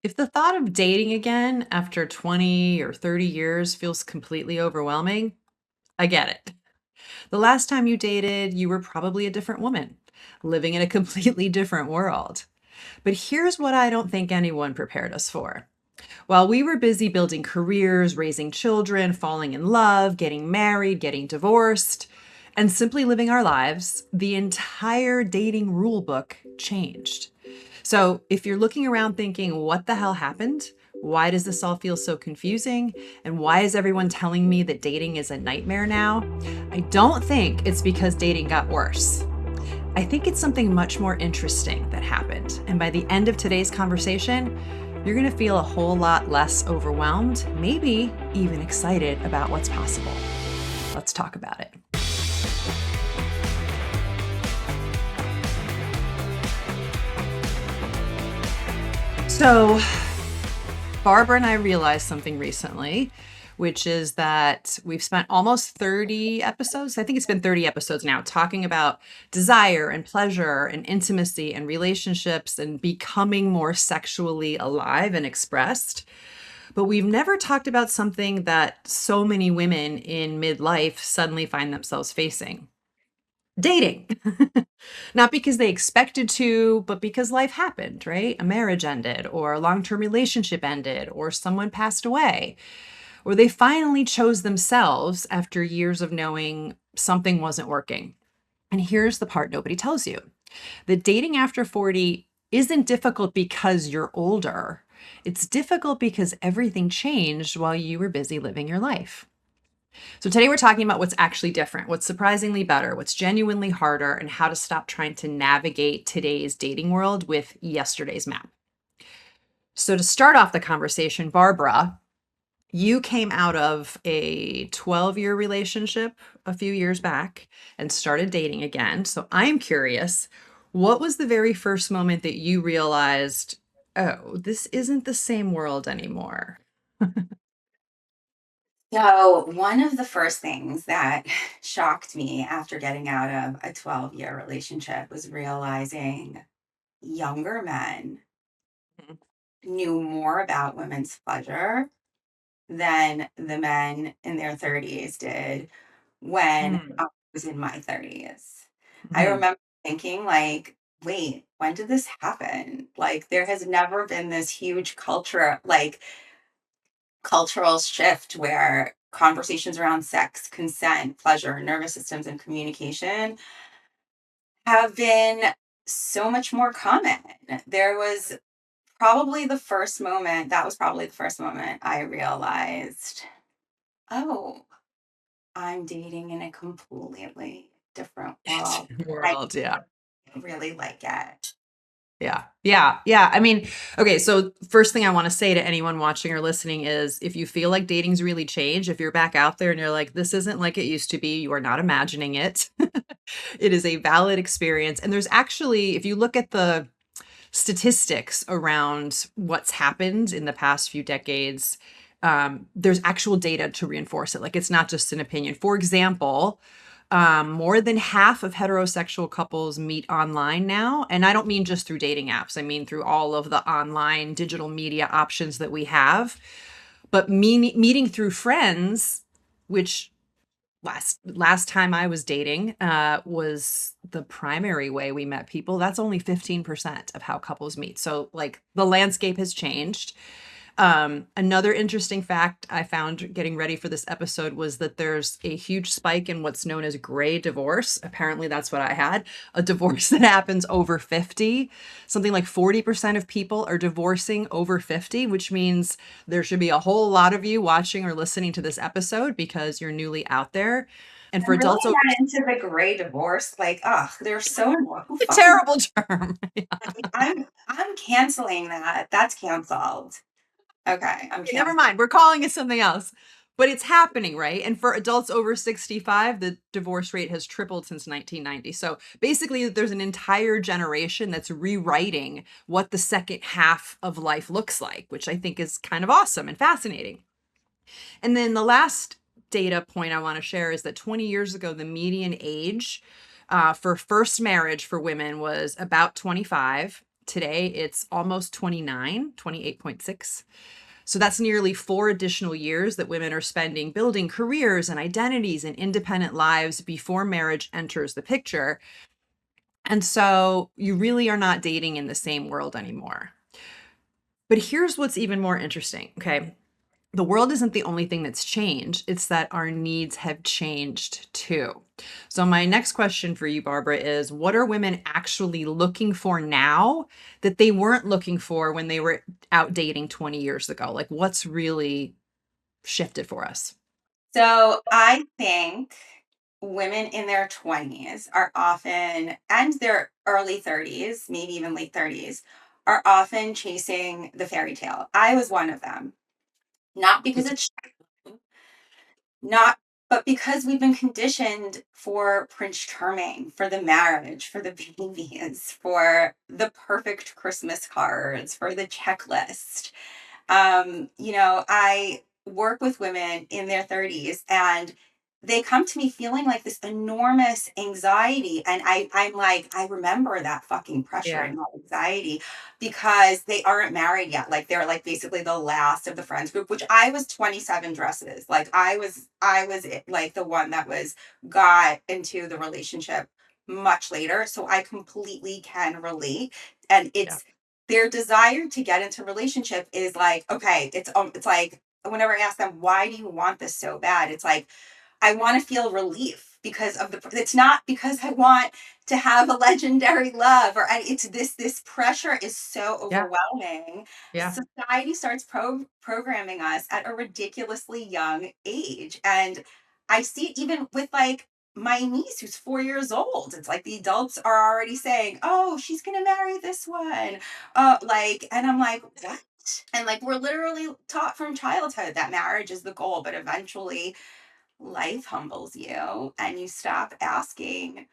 If the thought of dating again after 20 or 30 years feels completely overwhelming, I get it. The last time you dated, you were probably a different woman, living in a completely different world. But here's what I don't think anyone prepared us for. While we were busy building careers, raising children, falling in love, getting married, getting divorced, and simply living our lives, the entire dating rule book changed. So if you're looking around thinking, what the hell happened? Why does this all feel so confusing? And why is everyone telling me that dating is a nightmare now? I don't think it's because dating got worse. I think it's something much more interesting that happened. And by the end of today's conversation, you're going to feel a whole lot less overwhelmed, maybe even excited about what's possible. Let's talk about it. So, Barbara and I realized something recently, which is that we've spent almost 30 episodes. I think it's been 30 episodes now, talking about desire and pleasure and intimacy and relationships and becoming more sexually alive and expressed. But we've never talked about something that so many women in midlife suddenly find themselves facing: dating. Not because they expected to, but because life happened, right? A marriage ended, or a long term relationship ended, or someone passed away, or they finally chose themselves after years of knowing something wasn't working. And here's the part nobody tells you: that dating after 40 isn't difficult because you're older. It's difficult because everything changed while you were busy living your life. So today we're talking about what's actually different, what's surprisingly better, what's genuinely harder, and how to stop trying to navigate today's dating world with yesterday's map. So to start off the conversation, Barbara, you came out of a 12-year relationship a few years back and started dating again. So I'm curious, what was the very first moment that you realized, oh, this isn't the same world anymore? So, one of the first things that shocked me after getting out of a 12-year relationship was realizing younger men knew more about women's pleasure than the men in their 30s did when Mm-hmm. I was in my 30s. I Mm-hmm. remember thinking, like, wait, when did this happen? Like, there has never been this huge cultural shift where conversations around sex, consent, pleasure, nervous systems, and communication have been so much more common. There was that was probably the first moment I realized, oh, I'm dating in a completely different world. I World, yeah. really like it. Yeah. Yeah. Yeah. I mean, okay. So, first thing I want to say to anyone watching or listening is, if you feel like dating's really changed, if you're back out there and you're like, this isn't like it used to be, you are not imagining it. It is a valid experience. And there's actually, if you look at the statistics around what's happened in the past few decades, there's actual data to reinforce it. Like, it's not just an opinion. For example, more than half of heterosexual couples meet online now. And I don't mean just through dating apps, I mean through all of the online digital media options that we have. But meeting through friends, which last time I was dating, was the primary way we met people. That's only 15% of how couples meet. So, like, the landscape has changed. Another interesting fact I found getting ready for this episode was that there's a huge spike in what's known as gray divorce. Apparently, that's what I had: a divorce that happens over 50. Something like 40% of people are divorcing over 50, which means there should be a whole lot of you watching or listening to this episode because you're newly out there. And for I'm really adults over, not into the gray divorce. Like, ugh, there's so who a fucking terrible term. I'm canceling that. That's canceled. Okay, I'm Okay, never canceled. mind. We're calling it something else. But it's happening, right? And for adults over 65, the divorce rate has tripled since 1990. So basically, there's an entire generation that's rewriting what the second half of life looks like, which I think is kind of awesome and fascinating. And then the last data point I want to share is that 20 years ago, the median age for first marriage for women was about 25. today it's almost 29, 28.6. So that's nearly 4 additional years that women are spending building careers and identities and independent lives before marriage enters the picture. And so you really are not dating in the same world anymore. But here's what's even more interesting. Okay. The world isn't the only thing that's changed, it's that our needs have changed too. So, my next question for you, Barbara, is what are women actually looking for now that they weren't looking for when they were out dating 20 years ago? Like, what's really shifted for us? So I think women in their 20s are often, and their early 30s, maybe even late 30s, are often chasing the fairy tale. I was one of them. Not because It's, it's not, but because we've been conditioned for Prince Charming, for the marriage, for the babies, for the perfect Christmas cards, for the checklist. I work with women in their 30s, and they come to me feeling like this enormous anxiety. And I'm like, I remember that fucking pressure yeah, and that anxiety because they aren't married yet. Like they're like basically the last of the friends group, which I was 27 dresses. Like like the one that was got into the relationship much later. So I completely can relate. And yeah, their desire to get into relationship is like, okay, it's like whenever I ask them, why do you want this so bad? It's like, I want to feel relief because of it's not because I want to have a legendary love it's this pressure is so yeah, overwhelming. yeah, Society starts programming us at a ridiculously young age. And I see it even with like my niece who's 4 years old. It's like the adults are already saying, oh, she's gonna marry this one. And I'm like, what? And like we're literally taught from childhood that marriage is the goal, but eventually life humbles you and you stop asking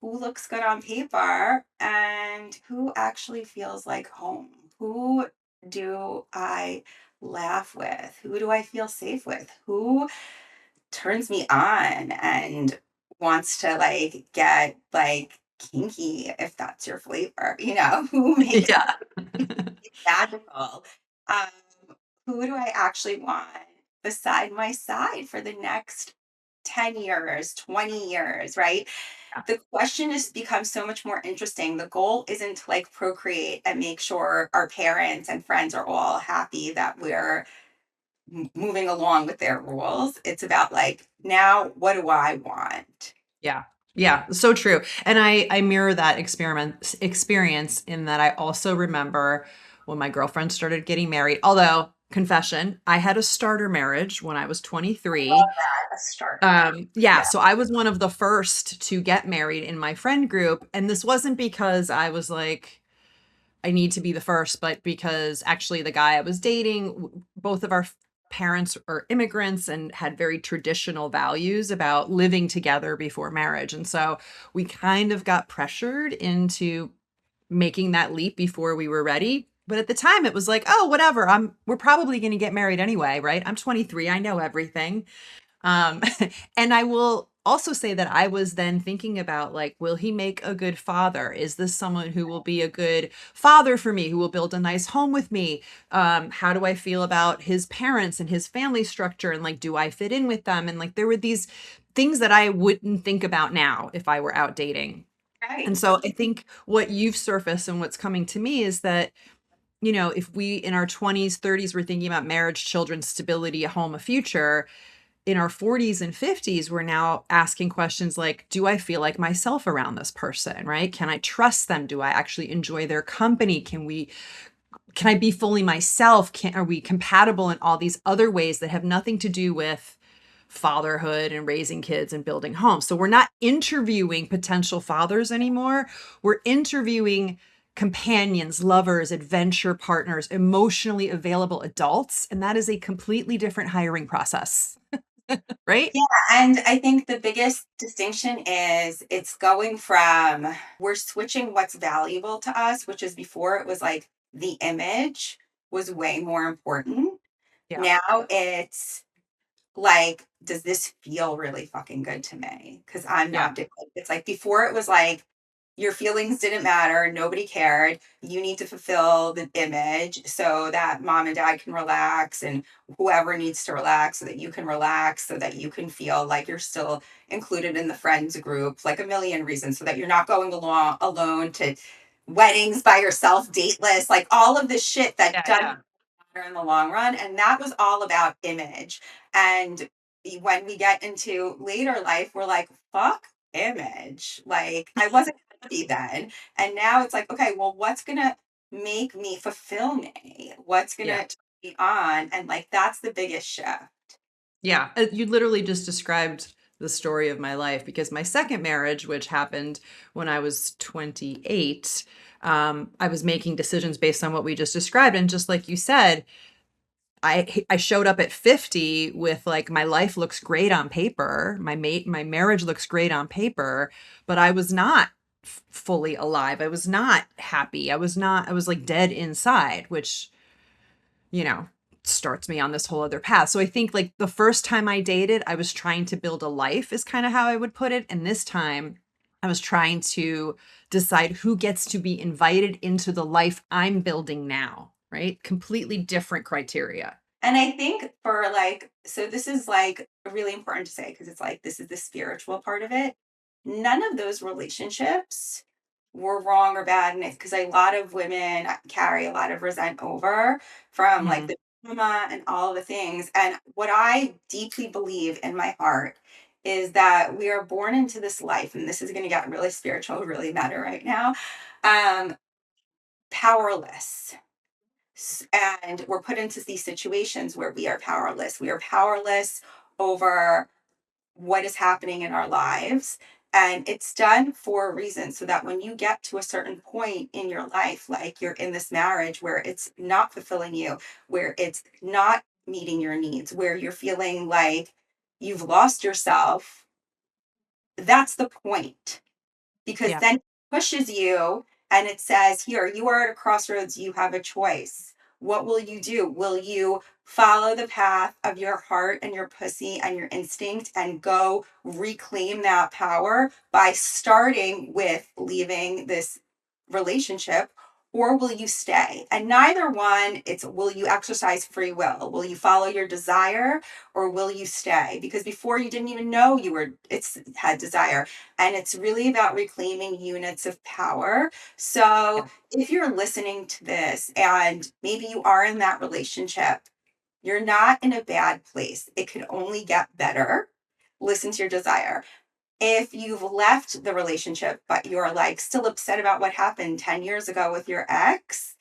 who looks good on paper and who actually feels like home. Who do I laugh with? Who do I feel safe with? Who turns me on and wants to like get like kinky if that's your flavor, who makes yeah, magical. Who do I actually want beside my side for the next 10 years, 20 years, right? The question has become so much more interesting. The goal isn't to like procreate and make sure our parents and friends are all happy that we're moving along with their rules. It's about like, now what do I want? yeah. Yeah, so true. And I mirror that experience in that I also remember when my girlfriend started getting married. Although, confession, I had a starter marriage when I was 23. A starter marriage. Yeah, Yeah. so I was one of the first to get married in my friend group, and this wasn't because I was like I need to be the first, but because actually the guy I was dating, both of our parents are immigrants and had very traditional values about living together before marriage. And so we kind of got pressured into making that leap before we were ready. But at the time it was like, oh, whatever. We're probably going to get married anyway, right? I'm 23. I know everything. Um, and I will also say that I was then thinking about like, will he make a good father? Is this someone who will be a good father for me, who will build a nice home with me? How do I feel about his parents and his family structure? And like, do I fit in with them? And like, there were these things that I wouldn't think about now if I were out dating. And Right. so I think what you've surfaced and what's coming to me is that, if we in our 20s, 30s, we're thinking about marriage, children, stability, a home, a future, in our 40s and 50s, we're now asking questions like, do I feel like myself around this person, right? Can I trust them? Do I actually enjoy their company? Can I be fully myself? Are we compatible in all these other ways that have nothing to do with fatherhood and raising kids and building homes? So we're not interviewing potential fathers anymore. We're interviewing companions, lovers, adventure partners, emotionally available adults. And that is a completely different hiring process, right? Yeah, and I think the biggest distinction is it's going from we're switching what's valuable to us, which is before it was like the image was way more important. Yeah. Now it's like, does this feel really fucking good to me? Because I'm Yeah. not, it's like before it was like, your feelings didn't matter, nobody cared. You need to fulfill the image so that mom and dad can relax, and whoever needs to relax so that you can relax, so that you can feel like you're still included in the friends group, like a million reasons, so that you're not going along alone to weddings by yourself, dateless, like all of this shit that Yeah, doesn't yeah. matter in the long run. And that was all about image. And when we get into later life, we're like, fuck image. Like, I wasn't happy then. And now it's like, okay, well, what's going to make me fulfill me? What's going Yeah. to be on? And like, that's the biggest shift. Yeah, you literally just described the story of my life because my second marriage, which happened when I was 28, I was making decisions based on what we just described. And just like you said, I showed up at 50 with like my life looks great on paper, my marriage looks great on paper, but I was not fully alive. I was not happy. I was like dead inside, which you know, starts me on this whole other path. So I think like the first time I dated, I was trying to build a life, is kind of how I would put it. And this time I was trying to decide who gets to be invited into the life I'm building now, right? Completely different criteria. And I think for like, so this is like really important to say because it's like, this is the spiritual part of it. None of those relationships were wrong or bad. And it's because a lot of women carry a lot of resent over from like Mhm. the trauma and all the things. And what I deeply believe in my heart is that we are born into this life, and this is going to get really spiritual, really meta right now. Um, Powerless, and we're put into these situations where we are powerless. We are powerless over what is happening in our lives. And it's done for a reason, so that when you get to a certain point in your life, like you're in this marriage where it's not fulfilling you, where it's not meeting your needs, where you're feeling like you've lost yourself, that's the point, because Yeah. then it pushes you and it says, here, you are at a crossroads, you have a choice. What will you do? Will you follow the path of your heart and your pussy and your instinct and go reclaim that power by starting with leaving this relationship? Or will you stay? And neither one, it's will you exercise free will? Will you follow your desire, or will you stay? Because before you didn't even know you were, it's had desire, and it's really about reclaiming units of power. So, Yeah. if you're listening to this and maybe you are in that relationship, you're not in a bad place. It can only get better. Listen to your desire. If you've left the relationship, but you're like still upset about what happened 10 years ago with your ex,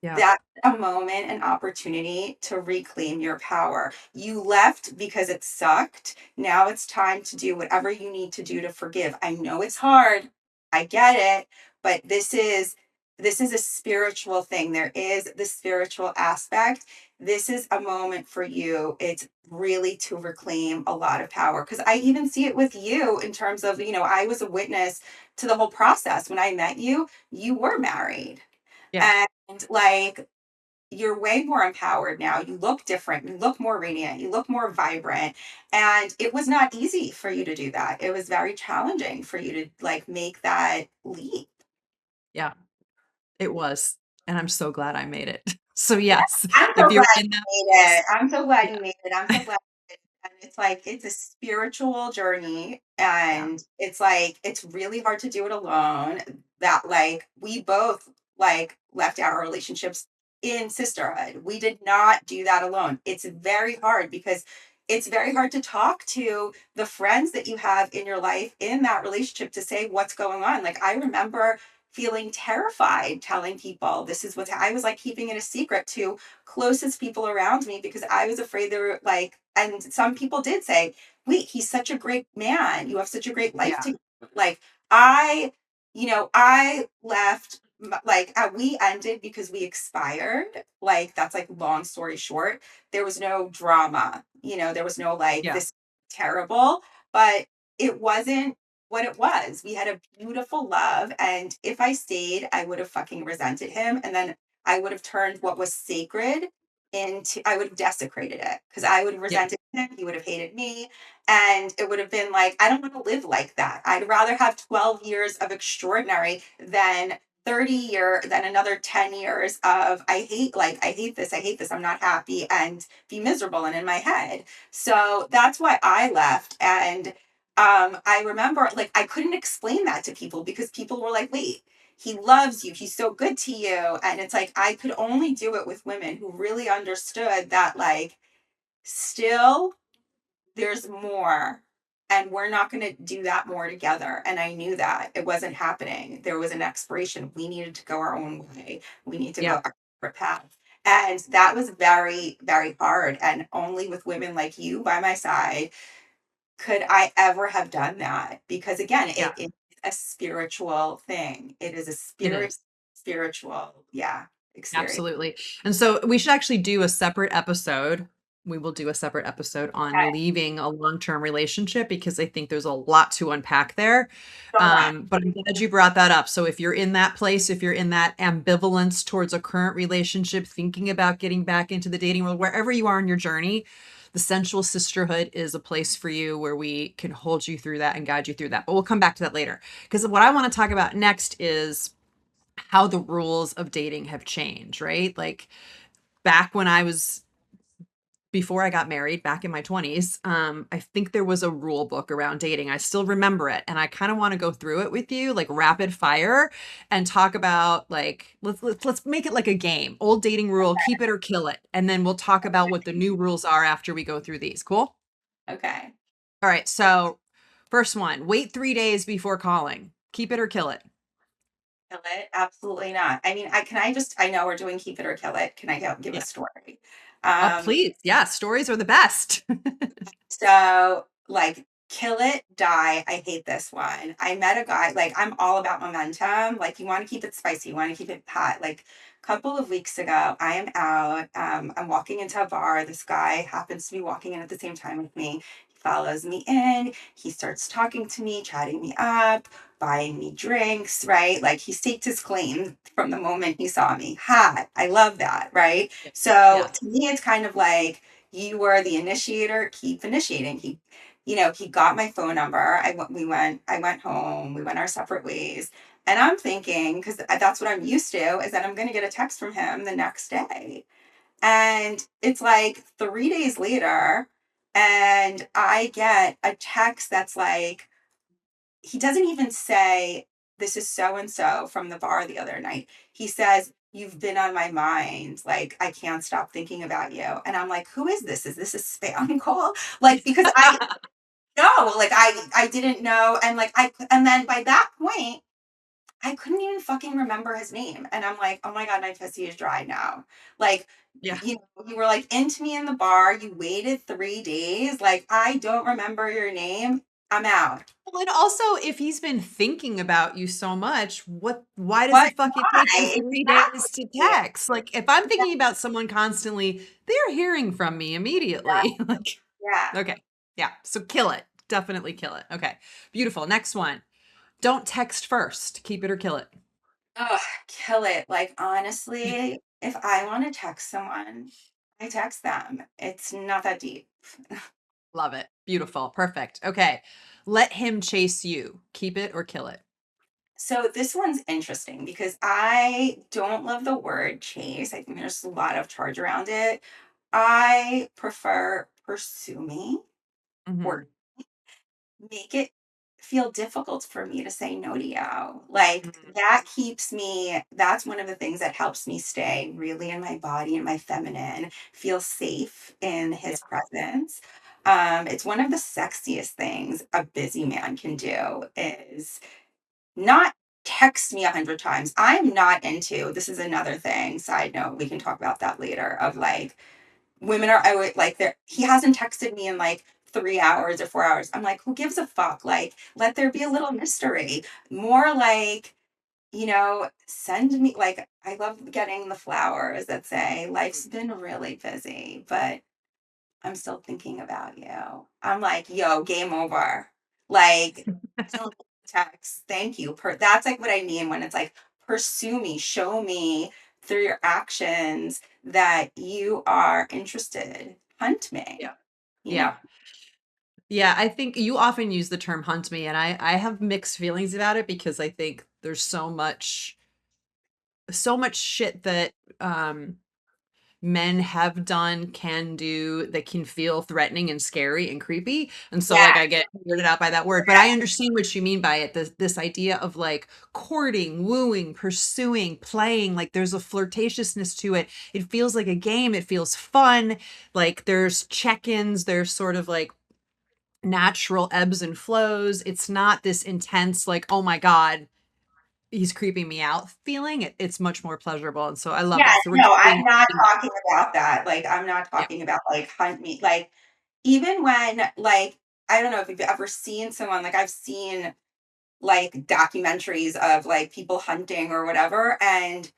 Yeah. that's a moment, an opportunity to reclaim your power. You left because it sucked. Now it's time to do whatever you need to do to forgive. I know it's hard. I get it, but this is a spiritual thing. There is the spiritual aspect. This is a moment for you. It's really to reclaim a lot of power, because I even see it with you in terms of, I was a witness to the whole process. When I met you, you were married. Yeah. And like, you're way more empowered now. You look different. You look more radiant. You look more vibrant. And it was not easy for you to do that. It was very challenging for you to like make that leap. Yeah. It was. And I'm so glad I made it. So Yeah, yes, I'm if so you're glad in that you made place, it. I'm so glad yeah. you made it. I'm so glad. And it's like it's a spiritual journey, Yeah. and it's like it's really hard to do it alone. That like we both like left our relationships in sisterhood. We did not do that alone. It's very hard because it's very hard to talk to the friends that you have in your life in that relationship to say what's going on. Like I remember feeling terrified telling people this is I was like keeping it a secret to closest people around me, because I was afraid they were like, and some people did say, wait, he's such a great man. You have such a great life Yeah. together. Like, I, I left, like, we ended because we expired. Like, that's like long story short. There was no drama, there was no like, Yeah. this terrible, but it wasn't what it was. We had a beautiful love. And if I stayed, I would have fucking resented him. And then I would have turned what was sacred I would have desecrated it because I would have Yeah. resented him. He would have hated me. And it would have been like, I don't want to live like that. I'd rather have 12 years of extraordinary than than another 10 years of I hate this, I'm not happy, and be miserable and in my head. So that's why I left. And I remember like I couldn't explain that to people because people were like, wait, he loves you, he's so good to you. And it's like I could only do it with women who really understood that, like, still there's more, and we're not going to do that more together. And I knew that it wasn't happening. There was an expiration. We needed to go our own way. We need to go Yeah. our separate path. And that was very, very hard. And only with women like you by my side could I ever have done that. Because again, Yeah. it is a spiritual thing. It is a It is. spiritual, yeah, experience. Absolutely. And so we should actually do a separate episode. We will do a separate episode on Okay, leaving a long-term relationship because I think there's a lot to unpack there. so much. But I'm glad you brought that up. So if you're in that place, if you're in that ambivalence towards a current relationship, thinking about getting back into the dating world, wherever you are in your journey, the sensual sisterhood is a place for you where we can hold you through that and guide you through that. But we'll come back to that later. Because what I want to talk about next is how the rules of dating have changed, right? Like back when I was before I got married, back in my 20s, I think there was a rule book around dating. I still remember it, and I kind of want to go through it with you, like rapid fire, and talk about like let's make it like a game. Old dating rule, keep it or kill it, and then we'll talk about what the new rules are after we go through these. Cool? Okay. All right. So, first one: wait 3 days before calling. Keep it or kill it. Kill it? Absolutely not. I mean, I know we're doing keep it or kill it. Can I give a Yeah. story? Oh, Um, please. Yeah, stories are the best. so like kill it, die. I hate this one. I met a guy, like I'm all about momentum. Like you want to keep it spicy, you want to keep it hot. Like a couple of weeks ago, I am out. I'm walking into a bar. This guy happens to be walking in at the same time with me. He follows me in. He starts talking to me, chatting me up, buying me drinks, right? Like he staked his claim from the moment he saw me. Hot. I love that, right? Yeah. So Yeah. to me, it's kind of like you were the initiator, keep initiating. He got my phone number. I went home, we went our separate ways. And I'm thinking, because that's what I'm used to, is that I'm going to get a text from him the next day. And it's like 3 days later, and I get a text that's like, he doesn't even say, this is so and so from the bar the other night. He says, you've been on my mind. Like, I can't stop thinking about you. And I'm like, who is this? Is this a spam call? Like, because I know, like, I didn't know. And like, and then by that point, I couldn't even fucking remember his name. And I'm like, oh my God, my pussy is dry now. Like, Yeah. you were like into me in the bar. You waited 3 days. Like, I don't remember your name. I'm out. Well, and also, if he's been thinking about you so much, why does What? it fucking take you Why? 3 days to Exactly. text? Like, if I'm Yeah, thinking about someone constantly, they're hearing from me immediately. Like, yeah. okay. Yeah. So kill it. Definitely kill it. Okay. Beautiful. Next one. Don't text first. Keep it or kill it. Ugh, kill it. Like, honestly, if I want to text someone, I text them. It's not that deep. Love it. Beautiful. Perfect. Okay. Let him chase you. Keep it or kill it. So this one's interesting because I don't love the word chase. I think there's a lot of charge around it. I prefer pursue me or Hmm. make it feel difficult for me to say no to you. Like Hmm. that's one of the things that helps me stay really in my body and my feminine, feel safe in Yeah. his presence. It's one of the sexiest things a busy man can do is not text me 100 times. I'm not into, this is another thing, side note, we can talk about that later, of like women are I would like there he hasn't texted me in like 3 hours or 4 hours. I'm like, who gives a fuck? Like, let there be a little mystery. More like, send me like I love getting the flowers that say, life's been really busy, but I'm still thinking about you. I'm like, yo, game over. Like, don't text. Thank you. That's like what I mean when it's like, pursue me, show me through your actions that you are interested. Hunt me, Yeah. you know? Yeah. Yeah, I think you often use the term hunt me, and I have mixed feelings about it because I think there's so much shit that um men have done, can do, that can feel threatening and scary and creepy. And so Yeah, like I get weirded out by that word, but I understand what you mean by it. This idea of like courting, wooing, pursuing, playing, like there's a flirtatiousness to it. It feels like a game. It feels fun. Like there's check-ins, there's sort of like natural ebbs and flows. It's not this intense, like, oh my God, he's creeping me out feeling. It's much more pleasurable. And so I love yeah, that. So we're no, keeping, I'm not talking about that. Like, I'm not yeah, talking about like hunt me. Like, even when, like, I don't know if you've ever seen someone, like, I've seen like documentaries of like people hunting or whatever, and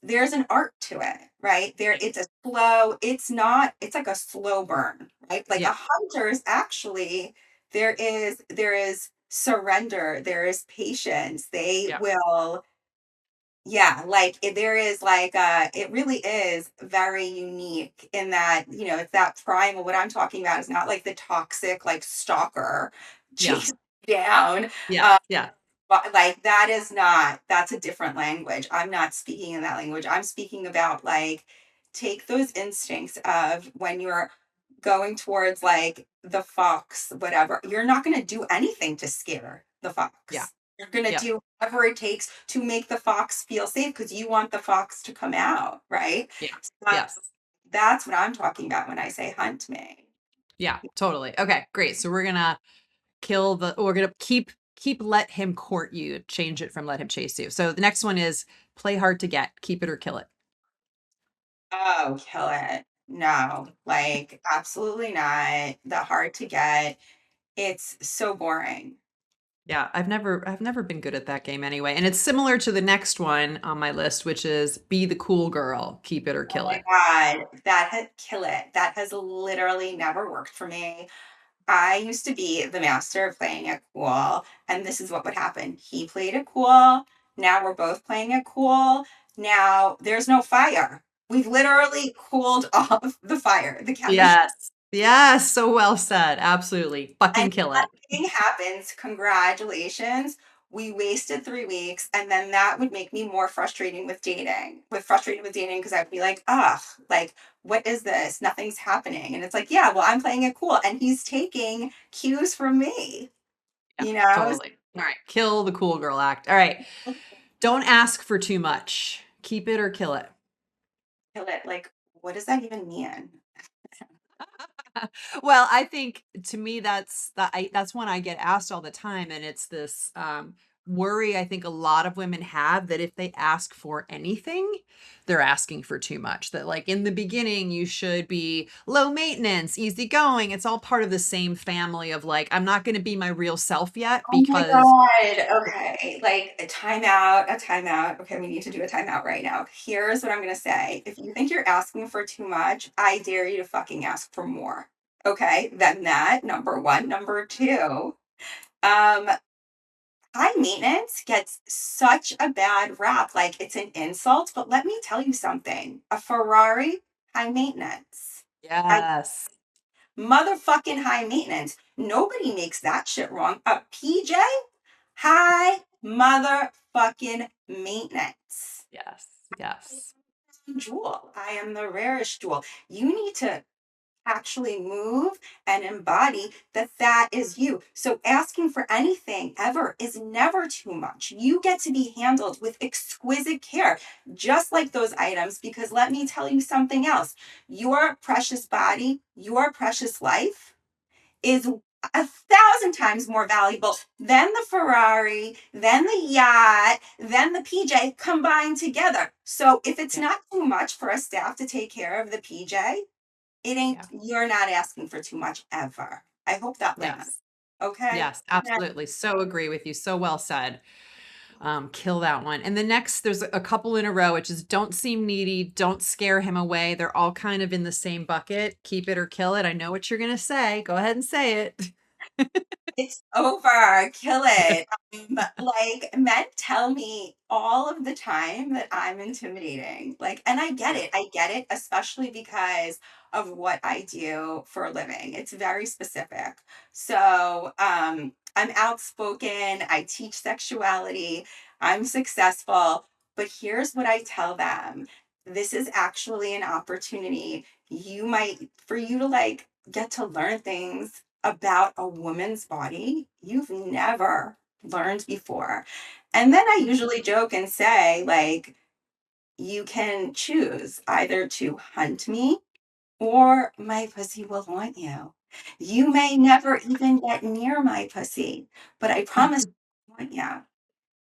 there's an art to it, right? It's not, it's like a slow burn, right? Like a yeah, hunter is actually, there is surrender, there is patience. They yeah, will, yeah, like there is like it really is very unique in that, it's that primal. What I'm talking about is not like the toxic like stalker yeah, chase down. yeah, uh, yeah, but like that is not, that's a different language. I'm not speaking in that language. I'm speaking about like, take those instincts of when you're going towards like the fox, whatever. You're not going to do anything to scare the yeah, fox. You're going to yeah, do whatever it takes to make the fox feel safe because you want the fox to come out, right? yeah, So yes, that's what I'm talking about when I say hunt me. yeah, totally. Okay, great. So we're gonna keep let him court you, change it from let him chase you. So the next one is play hard to get, keep it or kill it. Oh, kill it. No, like absolutely not. The hard to get. It's so boring. Yeah, I've never been good at that game anyway. And it's similar to the next one on my list, which is be the cool girl, keep it or Oh kill my it. God, kill it. That has literally never worked for me. I used to be the master of playing it cool, and this is what would happen. He played it cool. Now we're both playing it cool. Now there's no fire. We've literally cooled off the fire, the chemistry. Yes. Yes, so well said. Absolutely. And Fucking kill it. nothing happens. Congratulations. We wasted 3 weeks. And then that would make me more frustrated with dating because I'd be like, ugh, like, what is this? Nothing's happening. And it's like, yeah, well, I'm playing it cool. And he's taking cues from me, Yeah, you know? totally. All right. Kill the cool girl act. All right. Don't ask for too much. Keep it or kill it. Kill it. Like, what does that even mean? Well, I think to me that's one I get asked all the time, and it's this worry I think a lot of women have that if they ask for anything, they're asking for too much. That like in the beginning you should be low maintenance, easy going. It's all part of the same family of like I'm not going to be my real self yet Oh my because God. Okay. Like a timeout, a timeout. Okay, we need to do a timeout right now. Here's what I'm going to say. If you think you're asking for too much, I dare you to fucking ask for more. Okay, then that, number one. Number two, um, high maintenance gets such a bad rap. Like it's an insult, but let me tell you something. A Ferrari, high maintenance. yes. Motherfucking high maintenance. Nobody makes that shit wrong. A PJ, high motherfucking maintenance. Yes. Yes. Jewel. I am the rarest jewel. You need to actually move and embody that that is you. So asking for anything ever is never too much. You get to be handled with exquisite care, just like those items, because let me tell you something else. Your precious body, your precious life is 1,000 times more valuable than the Ferrari, than the yacht, than the PJ combined together. So if it's Yeah. not too much for a staff to take care of the PJ, it ain't, Yeah. you're not asking for too much ever. I hope that lands. Yes. Okay. Yes, absolutely. So agree with you. So well said. Kill that one. And the next, there's a couple in a row, which is don't seem needy, don't scare him away. They're all kind of in the same bucket. Keep it or kill it. I know what you're going to say. Go ahead and say it. It's over. Kill it. Like, men tell me all of the time that I'm intimidating. Like, and I get Yeah. it. I get it, especially because of what I do for a living. It's very specific. So, I'm outspoken. I teach sexuality. I'm successful. But here's what I tell them. This is actually an opportunity for you to like get to learn things about a woman's body you've never learned before. And then I usually joke and say, like, you can choose either to hunt me or my pussy will haunt you. You may never even get near my pussy, but I promise I want you.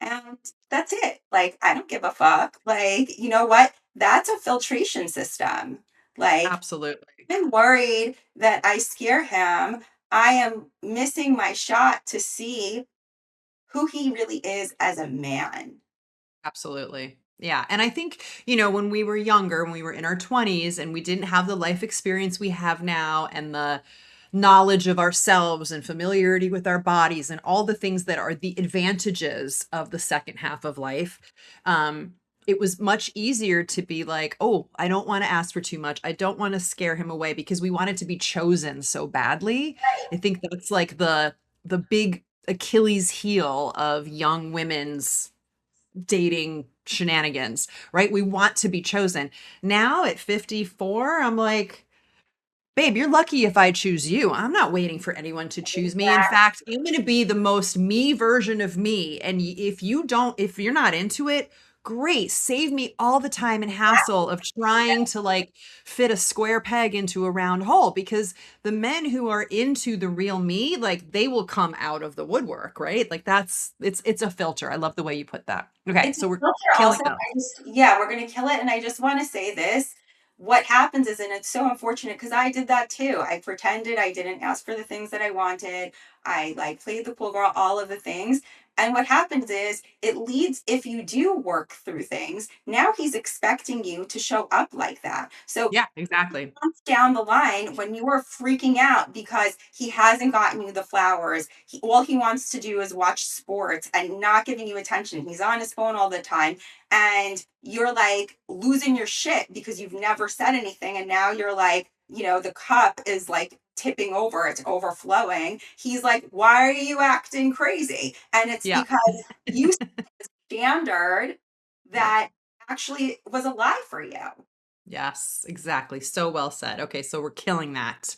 And that's it. Like, I don't give a fuck. Like, you know what? That's a filtration system. Like, Absolutely. been worried that I scare him. I am missing my shot to see who he really is as a man. Absolutely. Yeah. And I think, when we were younger, when we were in our 20s and we didn't have the life experience we have now and the knowledge of ourselves and familiarity with our bodies and all the things that are the advantages of the second half of life, it was much easier to be like, oh, I don't want to ask for too much. I don't want to scare him away because we wanted to be chosen so badly. I think that's like the big Achilles heel of young women's dating shenanigans, right? We want to be chosen. Now at 54, I'm like, babe, you're lucky if I choose you. I'm not waiting for anyone to choose me. In Exactly. fact, I'm going to be the most me version of me. And if you're not into it, great. Save me all the time and hassle of trying to like fit a square peg into a round hole because the men who are into the real me, like they will come out of the woodwork, right? Like it's a filter. I love the way you put that. Okay. It's a So we're filter killing also. those. Yeah, we're gonna kill it. And I just want to say this. What happens is, and it's so unfortunate because I did that too. I pretended I didn't ask for the things that I wanted. I like played the cool girl, all of the things. And what happens is it leads, if you do work through things, now he's expecting you to show up like that. So Yeah, exactly. months down the line when you are freaking out because he hasn't gotten you the flowers, all he wants to do is watch sports and not giving you attention. He's on his phone all the time, and you're like losing your shit because you've never said anything. And now you're like, the cup is like tipping over, it's overflowing. He's like, why are you acting crazy? And it's Yeah. because you standard Yep. that actually was a lie for you. Yes, exactly. So well said. Okay, so we're killing that.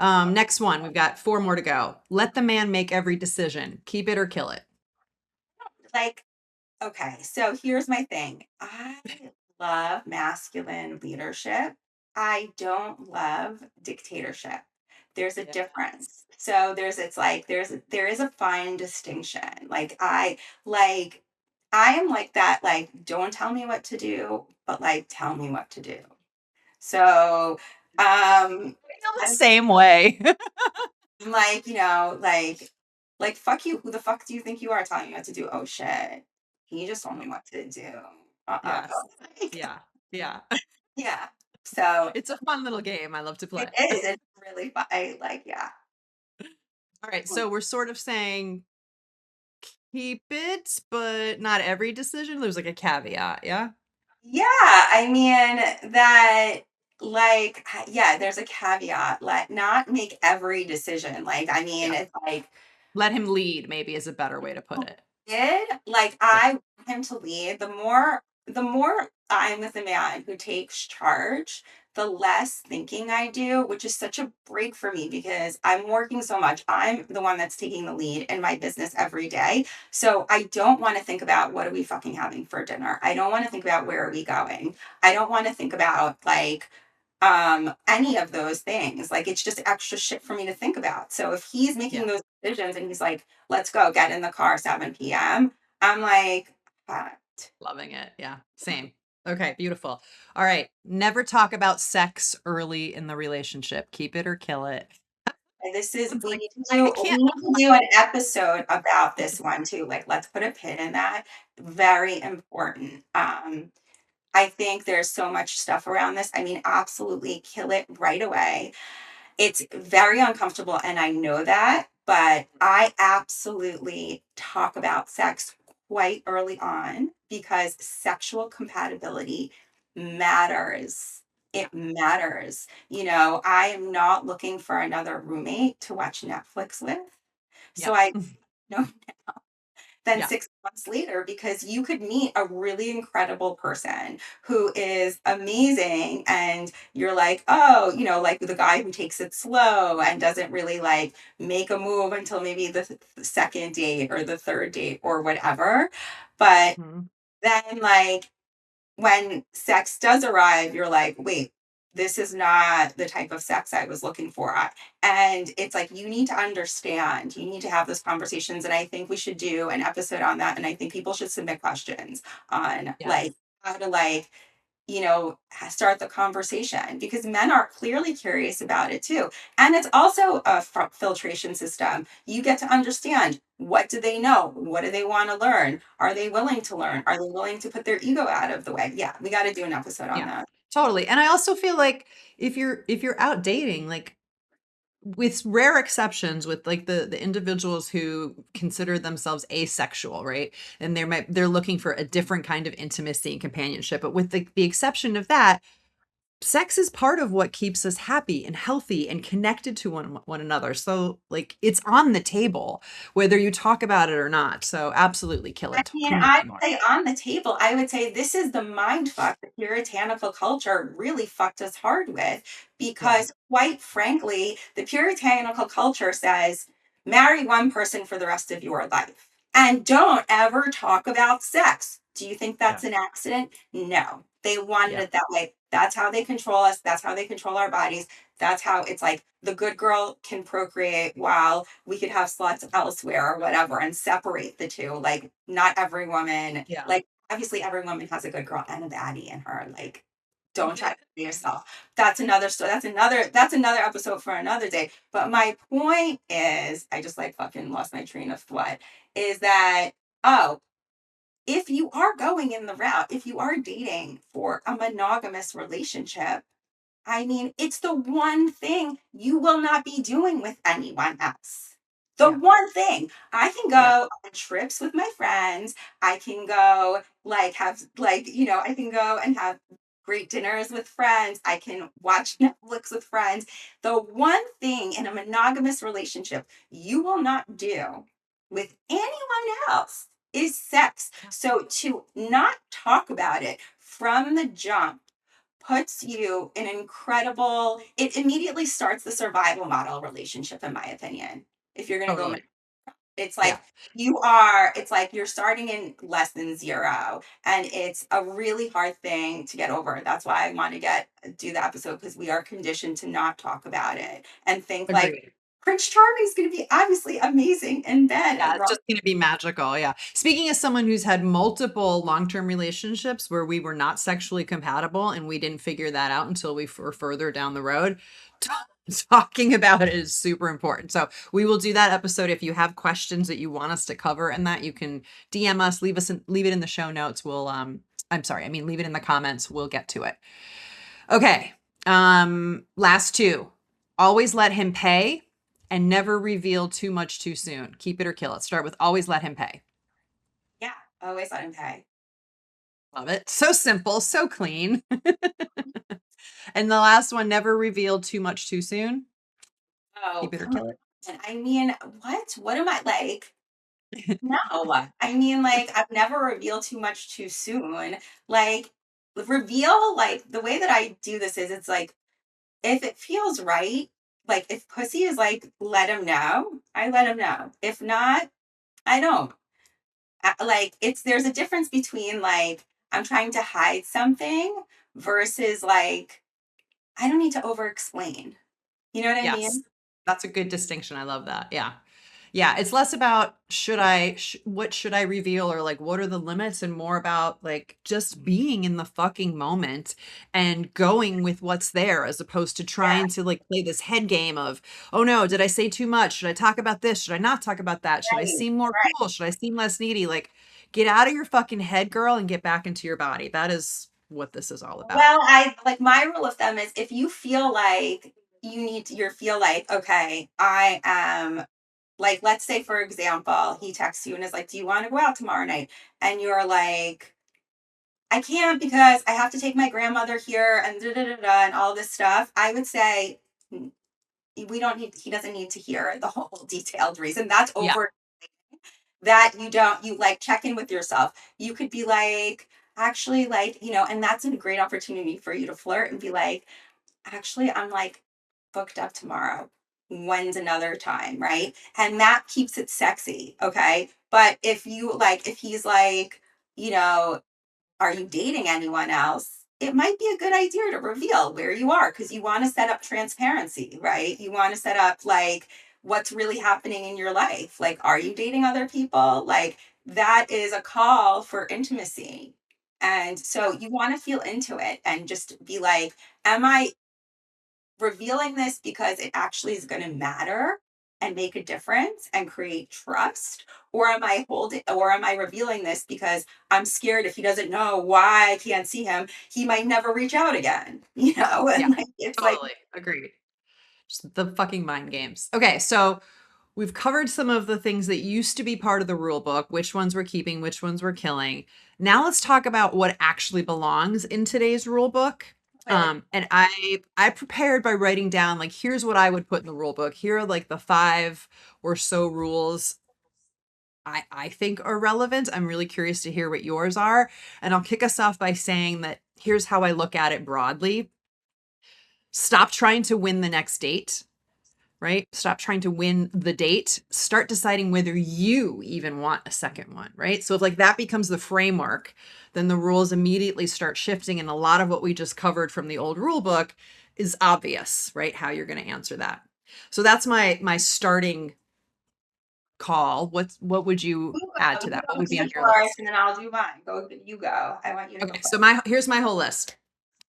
Next one, we've got four more to go. Let the man make every decision. Keep it or kill it. Like, okay, so here's my thing. I love masculine leadership. I don't love dictatorship. There's a Yeah. difference. So there is a fine distinction. Like I am like that, like, don't tell me what to do, but like tell me what to do. So I feel the same way. I'm like, fuck you. Who the fuck do you think you are telling me what to do? Oh shit. He just told me what to do. Uh-uh. Yes. Like, Yeah. Yeah. yeah. So It's a fun little game. I love to it play. is. It's really fun. I like, yeah. All right, so we're sort of saying keep it, but not every decision. There's like a caveat, yeah? Yeah. I mean, that, like, yeah, there's a caveat. Like, not make every decision. Like, I mean, Yeah. it's like, Let him lead, maybe is a better way to put it. did, like, Yeah. I want him to lead. The more I'm with a man who takes charge, the less thinking I do, which is such a break for me because I'm working so much. I'm the one that's taking the lead in my business every day. So I don't want to think about what are we fucking having for dinner. I don't want to think about where are we going. I don't want to think about like any of those things. Like, it's just extra shit for me to think about. So if he's making Yeah. those decisions and he's like, let's go get in the car 7 p.m., I'm like, "Fuck." Loving it. Yeah. Same. Okay, beautiful. All right. Never talk about sex early in the relationship. Keep it or kill it. And this is It's we like need to I do can't we need to do an episode about this one too. Like, let's put a pin in that. Very important. I think there's so much stuff around this. I mean, absolutely kill it right away. It's very uncomfortable, and I know that, but I absolutely talk about sex quite early on because sexual compatibility matters. Yeah. It matters. You know, I am not looking for another roommate to watch Netflix with. So Yeah. I know then Yeah. 6 months later because you could meet a really incredible person who is amazing and you're like, "Oh," you know, like the guy who takes it slow and doesn't really like make a move until maybe the second date or the third date or whatever. But Mhm. then like when sex does arrive, you're like, wait, this is not the type of sex I was looking for. And it's like, you need to understand, you need to have those conversations. And I think we should do an episode on that. And I think people should submit questions on like Yes. how to like, you know, start the conversation because men are clearly curious about it too. And it's also a filtration system. You get to understand what do they know? What do they want to learn? Are they willing to Yeah. learn? Are they willing to put their ego out of the way? Yeah, we got to do an episode on Yeah. that. Totally. And I also feel like if you're out dating, like with rare exceptions with like the individuals who consider themselves asexual, right? And they're looking for a different kind of intimacy and companionship. But with the exception of that, sex is part of what keeps us happy and healthy and connected to one another. So like it's on the table whether you talk about it or not. So absolutely kill I it. mean, Couldn't I agree more. would say on the table, I would say this is the mind fuck that puritanical culture really fucked us hard with. Yeah. Because, quite frankly, the puritanical culture says marry one person for the rest of your life and don't ever talk about sex. Do you think Yeah. that's an accident? No. They wanted Yeah. it that way. That's how they control us. That's how they control our bodies. That's how it's like the good girl can procreate while we could have sluts elsewhere or whatever and separate the two. Like, not every woman, Yeah. like, obviously, every woman has a good girl and a baddie in her. Like, don't try to be yourself. That's another story. That's another episode for another day. But my point is, I just like fucking lost my train of thought. Is that oh, if you are going in the route, if you are dating for a monogamous relationship, I mean, it's the one thing you will not be doing with anyone else. The Yeah. one thing. I can Yeah. go on trips with my friends. I can go like have like, you know, I can go and have great dinners with friends. I can watch Netflix with friends. The one thing in a monogamous relationship you will not do with anyone else is sex. Yeah. So to not talk about it from the jump puts you in incredible it immediately starts the survival model relationship in my opinion. If you're going to go Totally. it's Yeah. like it's like you're starting in less than zero and it's a really hard thing to get over. That's why I want to get do the episode because we are conditioned to not talk about it and think like Agreed. Prince Charming is going to be obviously amazing in bed Yeah, and it's Rob. just gonna be magical, yeah. Speaking as someone who's had multiple long-term relationships where we were not sexually compatible and we didn't figure that out until we were further down the road, talking about it is super important. So we will do that episode. If you have questions that you want us to cover and that, you can DM us, leave it in the show notes. I'm sorry, I mean leave it in the comments. We'll get to it. Okay. Last two. Always let him pay and never reveal too much too soon. Keep it or kill it. Start with always let him pay. Yeah, always let him pay. Love it. So simple, so clean. And the last one, never reveal too much too soon. Oh, Keep it or come kill it. on. I mean, what am I like? No, I mean, like, I've never revealed too much too soon. Like, reveal, like, the way that I do this is it's like, if it feels right, like, if pussy is like, let him know, I let him know. If not, I don't. Like, there's a difference between, like, I'm trying to hide something versus, like, I don't need to over explain. You know what I Yes. mean? That's a good distinction. I love that. Yeah. Yeah, it's less about what should I reveal or like what are the limits and more about like just being in the fucking moment and going with what's there as opposed to Yeah, trying to like play this head game of, oh no, did I say too much? Should I talk about this? Should I not talk about that? Should I right, seem more right. cool? Should I seem less needy? Like get out of your fucking head, girl, and get back into your body. That is what this is all about. Well, I like my rule of thumb is if you feel like you feel like, okay, I am Like, let's say, for example, he texts you and is like, "Do you want to go out tomorrow night?" And you're like, "I can't because I have to take my grandmother here and da da da da and all this stuff." I would say, we don't need, he doesn't need to hear the whole detailed reason. That's Yeah. over that. You don't, you like check in with yourself. You could be like, actually, like, and that's a great opportunity for you to flirt and be like, actually, I'm like booked up tomorrow. When's another time, right? And that keeps it sexy, okay? But if you like, if he's like, you know, are you dating anyone else? It might be a good idea to reveal where you are because you want to set up transparency, right? You want to set up like what's really happening in your life. Like, are you dating other people? Like, that is a call for intimacy. And so you want to feel into it and just be like, am I revealing this because it actually is going to matter and make a difference and create trust, or am I revealing this because I'm scared if he doesn't know why I can't see him, he might never reach out again, Yeah. and like it's like, Totally. Agreed. Just the fucking mind games. Okay, so we've covered some of the things that used to be part of the rule book, which ones we're keeping, which ones we're killing. Now let's talk about what actually belongs in today's rule book. okay, like, And I prepared by writing down like here's what I would put in the rule book. Here are like the 5 or so rules I think are relevant. I'm really curious to hear what yours are. And I'll kick us off by saying that here's how I look at it broadly. Stop trying to win the next date, right? Stop trying to win the date. Start deciding whether you even want a second one, right? So if like that becomes the framework, then the rules immediately start shifting. And a lot of what we just covered from the old rule book is obvious, right? How you're going to answer that. So that's my starting call. What would you add to you that? What go would do be on your yours list? and then I'll do mine. You go. I want you to go Okay, first. so my here's my whole list.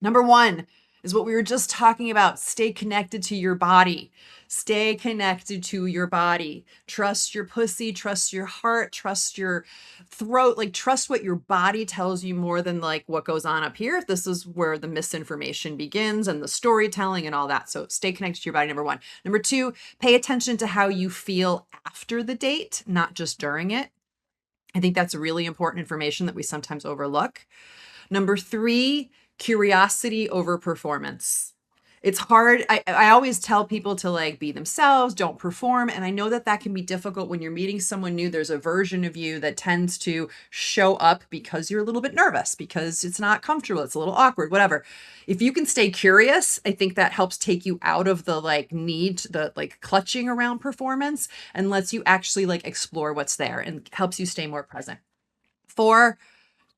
Number one is what we were just talking about. Stay connected to your body. Stay connected to your body. Trust your pussy, trust your heart, trust your throat. Like, trust what your body tells you more than like what goes on up here. This is where the misinformation begins and the storytelling and all that. So, stay connected to your body, number one. Number two, pay attention to how you feel after the date, not just during it. I think that's really important information that we sometimes overlook. Number three, curiosity over performance. It's hard. I always tell people to like be themselves, don't perform. And I know that that can be difficult when you're meeting someone new. There's a version of you that tends to show up because you're a little bit nervous, because it's not comfortable, it's a little awkward, whatever. If you can stay curious, I think that helps take you out of the like the like clutching around performance and lets you actually like explore what's there and helps you stay more present. Four,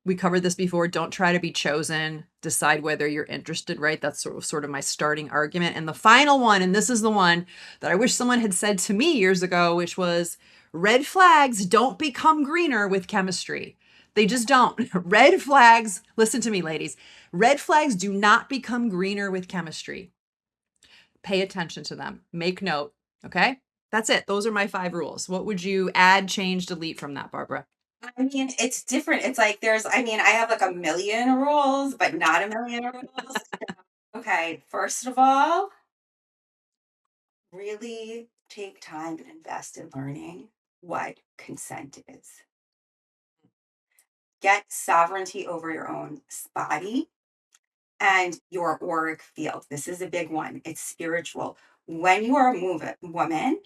we covered this before. Don't try to be chosen. Decide whether you're interested, right? That's sort of my starting argument. And the final one, and this is the one that I wish someone had said to me years ago, which was red flags don't become greener with chemistry. They just don't. Red flags, listen to me, ladies. Red flags do not become greener with chemistry. Pay attention to them. Make note. Okay. That's it. Those are my 5 rules. What would you add, change, delete from that, Barbara? I mean, it's different. It's like I mean, I have like a million rules, but not a million rules. Okay, first of all, really take time and invest in learning what consent is. Get sovereignty over your own body and your auric field. This is a big one. It's spiritual. When you are a woman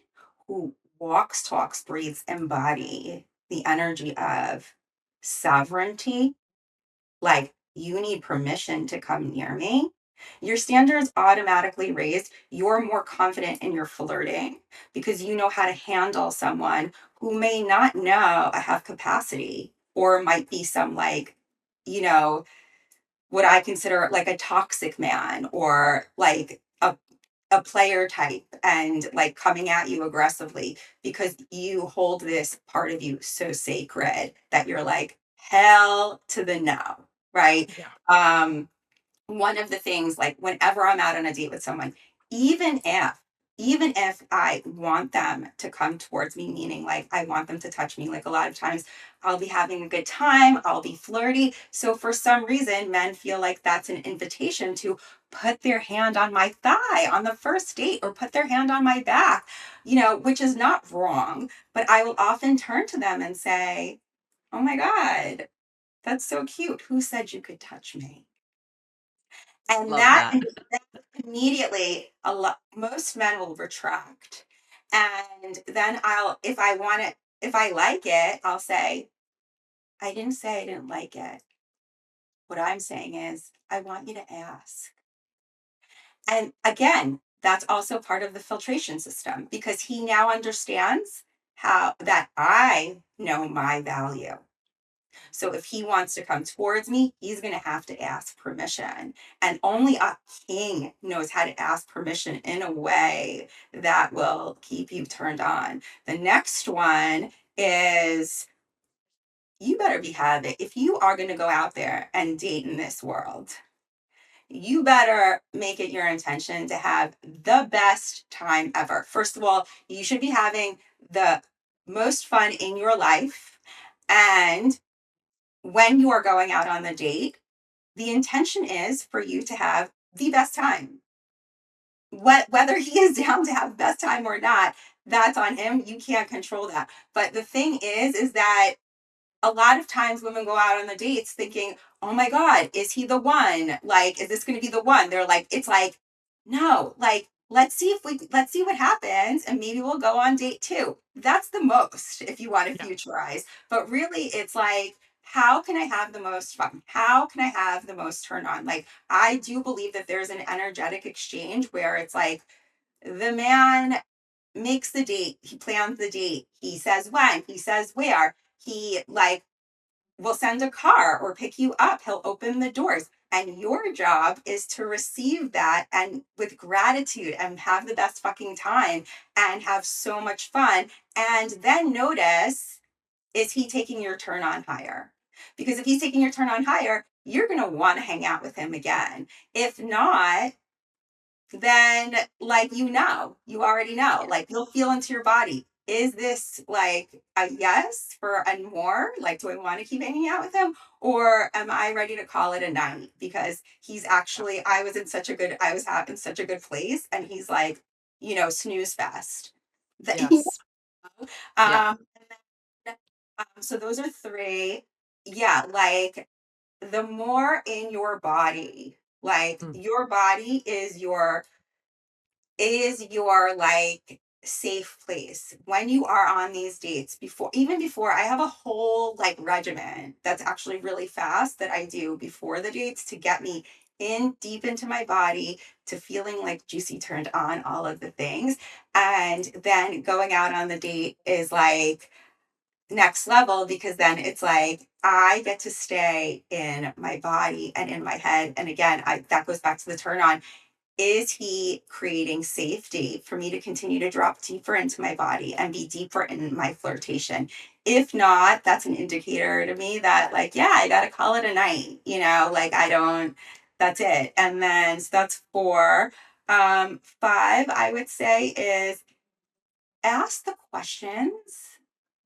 who walks, talks, breathes, embody the energy of sovereignty, like, you need permission to come near me, your standards automatically raised. You're more confident in your flirting because you know how to handle someone who may not know I have capacity or might be some like, you know, what I consider like a toxic man or like a player type and like coming at you aggressively because you hold this part of you so sacred that you're like hell to the no, right? Yeah. um one of the things, like, whenever I'm out on a date with someone, even if even if I want them to come towards me, meaning like I want them to touch me, like a lot of times I'll be having a good time, I'll be flirty. So for some reason, men feel like that's an invitation to put their hand on my thigh on the first date or put their hand on my back, which is not wrong. But I will often turn to them and say, "Oh my God, that's so cute. Who said you could touch me?" And Love that that. immediately most men will retract. And then if I want it, if I like it, I'll say, "I didn't say I didn't like it. What I'm saying is I want you to ask." And again, that's also part of the filtration system because he now understands how that I know my value. So if he wants to come towards me, he's going to have to ask permission. And only a king knows how to ask permission in a way that will keep you turned on. The next one is, you better be having, if you are going to go out there and date in this world, you better make it your intention to have the best time ever. First of all, you should be having the most fun in your life. And when you are going out on the date, the intention is for you to have the best time. Whether he is down to have the best time or not, that's on him. You can't control that. But the thing is that a lot of times women go out on the dates thinking, "Oh my God, is he the one? Like, is this going to be the one?" They're like, it's like, no, like, let's see what happens and maybe we'll go on date two. That's the most if you want to Yeah. futurize. But really, it's like, how can I have the most fun? How can I have the most turn on? Like, I do believe that there's an energetic exchange where it's like the man makes the date, he plans the date, he says when, he says where, he like will send a car or pick you up, he'll open the doors. And your job is to receive that and with gratitude and have the best fucking time and have so much fun. And then notice, is he taking your turn on higher? Because if he's taking your turn on higher, you're going to want to hang out with him again. If not, then like you already know, Yeah. like you'll feel into your body, is this like a yes for a more, like do I want to keep hanging out with him, or am I ready to call it a night because he's actually, I was in such a good place and he's like, snooze fest. Yes. Yeah. And then, so those are three. Yeah, like the more in your body, like Mm. your body is your like safe place when you are on these dates. Before, even before, I have a whole like regimen that's actually really fast that I do before the dates to get me in deep into my body, to feeling like juicy turned on, all of the things. And then going out on the date is like next level because then it's like I get to stay in my body and in my head. And again, I that goes back to the turn on. Is he creating safety for me to continue to drop deeper into my body and be deeper in my flirtation? If not, that's an indicator to me that, like, yeah, I got to call it a night, like I don't, that's it. And then, so that's four. Five, I would say, is ask the questions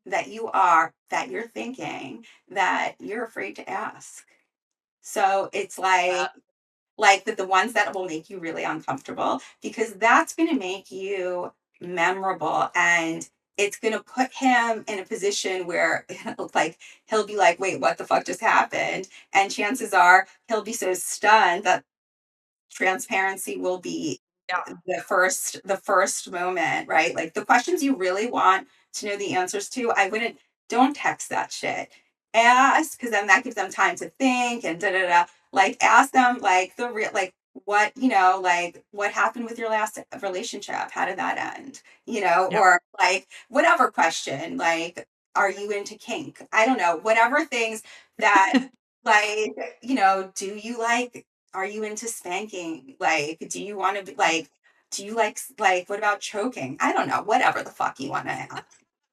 that you're thinking that you're afraid to ask. So it's That. like the ones that will make you really uncomfortable because that's going to make you memorable, and it's going to put him in a position where like he'll be like, wait, what the fuck just happened? And chances are he'll be so stunned that transparency will be Yeah. the first moment, right? Like the questions you really want to know the answers to, I wouldn't, don't text that shit. Ask, because then that gives them time to think and da da da. Like ask them like the real, like what, like what happened with your last relationship? How did that end? Yeah. Or like whatever question, like are you into kink? I don't know, whatever things that like, do you like, are you into spanking? Like, do you want to be like, do you like, what about choking? I don't know, whatever the fuck you want to ask.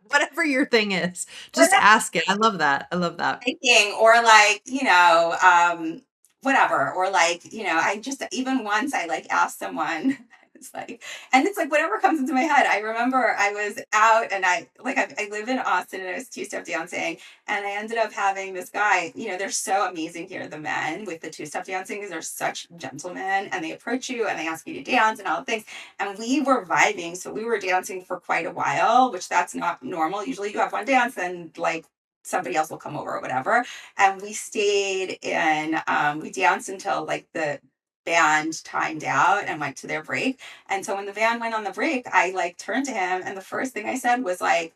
Whatever your thing is, just Whatever ask it. I love that. I love that. thinking, or like, whatever. Or like, I just, even once I like asked someone, was like, and it's like whatever comes into my head. I remember I was out and I live in Austin and I was two-step dancing and I ended up having this guy, they're so amazing here, the men with the two-step dancing, because they're such gentlemen and they approach you and they ask you to dance and all the things. And we were vibing. So we were dancing for quite a while, which that's not normal. Usually you have one dance and like somebody else will come over or whatever. And we stayed in, we danced until like the band timed out and went to their break. And so when the band went on the break, I like turned to him and the first thing I said was like,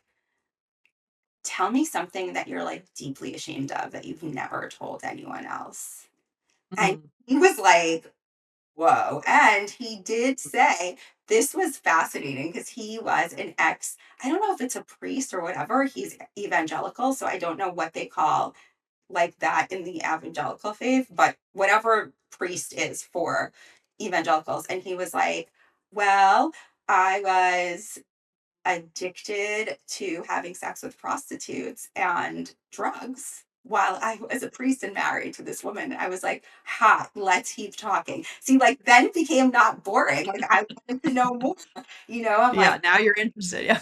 tell me something that you're like deeply ashamed of that you've never told anyone else. And Mm, he was like, whoa. And he did say this was fascinating because he was an ex, I don't know if it's a priest or whatever. He's evangelical. So I don't know what they call like that in the evangelical faith, but whatever priest is for evangelicals. And he was like, well, I was addicted to having sex with prostitutes and drugs while I was a priest and married to this woman. I was like, ha, let's keep talking. See, like then it became not boring. Like I wanted to know more. I'm like, yeah, now you're interested. Yeah.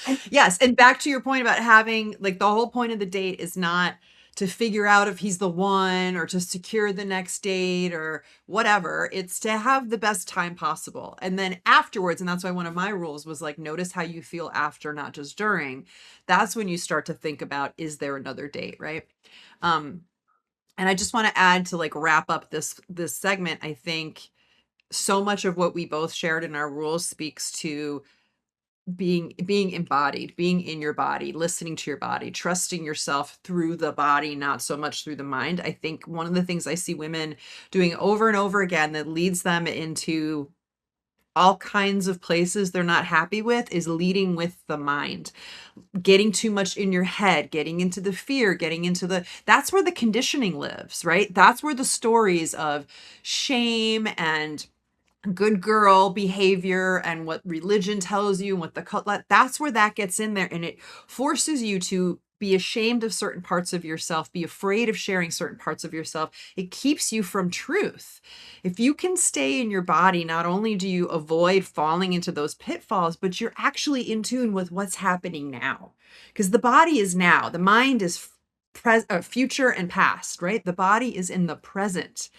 I, Yes, and back to your point about having like the whole point of the date is not to figure out if he's the one or to secure the next date or whatever. It's to have the best time possible. And then afterwards, and that's why one of my rules was like notice how you feel after, not just during. That's when you start to think about is there another date, right? Um and I just want to add to like wrap up this segment, I think so much of what we both shared in our rules speaks to being embodied, being in your body, listening to your body, trusting yourself through the body, not so much through the mind. I think one of the things I see women doing over and over again that leads them into all kinds of places they're not happy with is leading with the mind, getting too much in your head, getting into the fear, getting into that's where the conditioning lives, right? That's where the stories of shame and good girl behavior and what religion tells you and what the cult, that's where that gets in there, and it forces you to be ashamed of certain parts of yourself, be afraid of sharing certain parts of yourself. It keeps you from truth. If you can stay in your body, not only do you avoid falling into those pitfalls, but you're actually in tune with what's happening now, because the body is now, the mind is future and past, right? The body is in the present.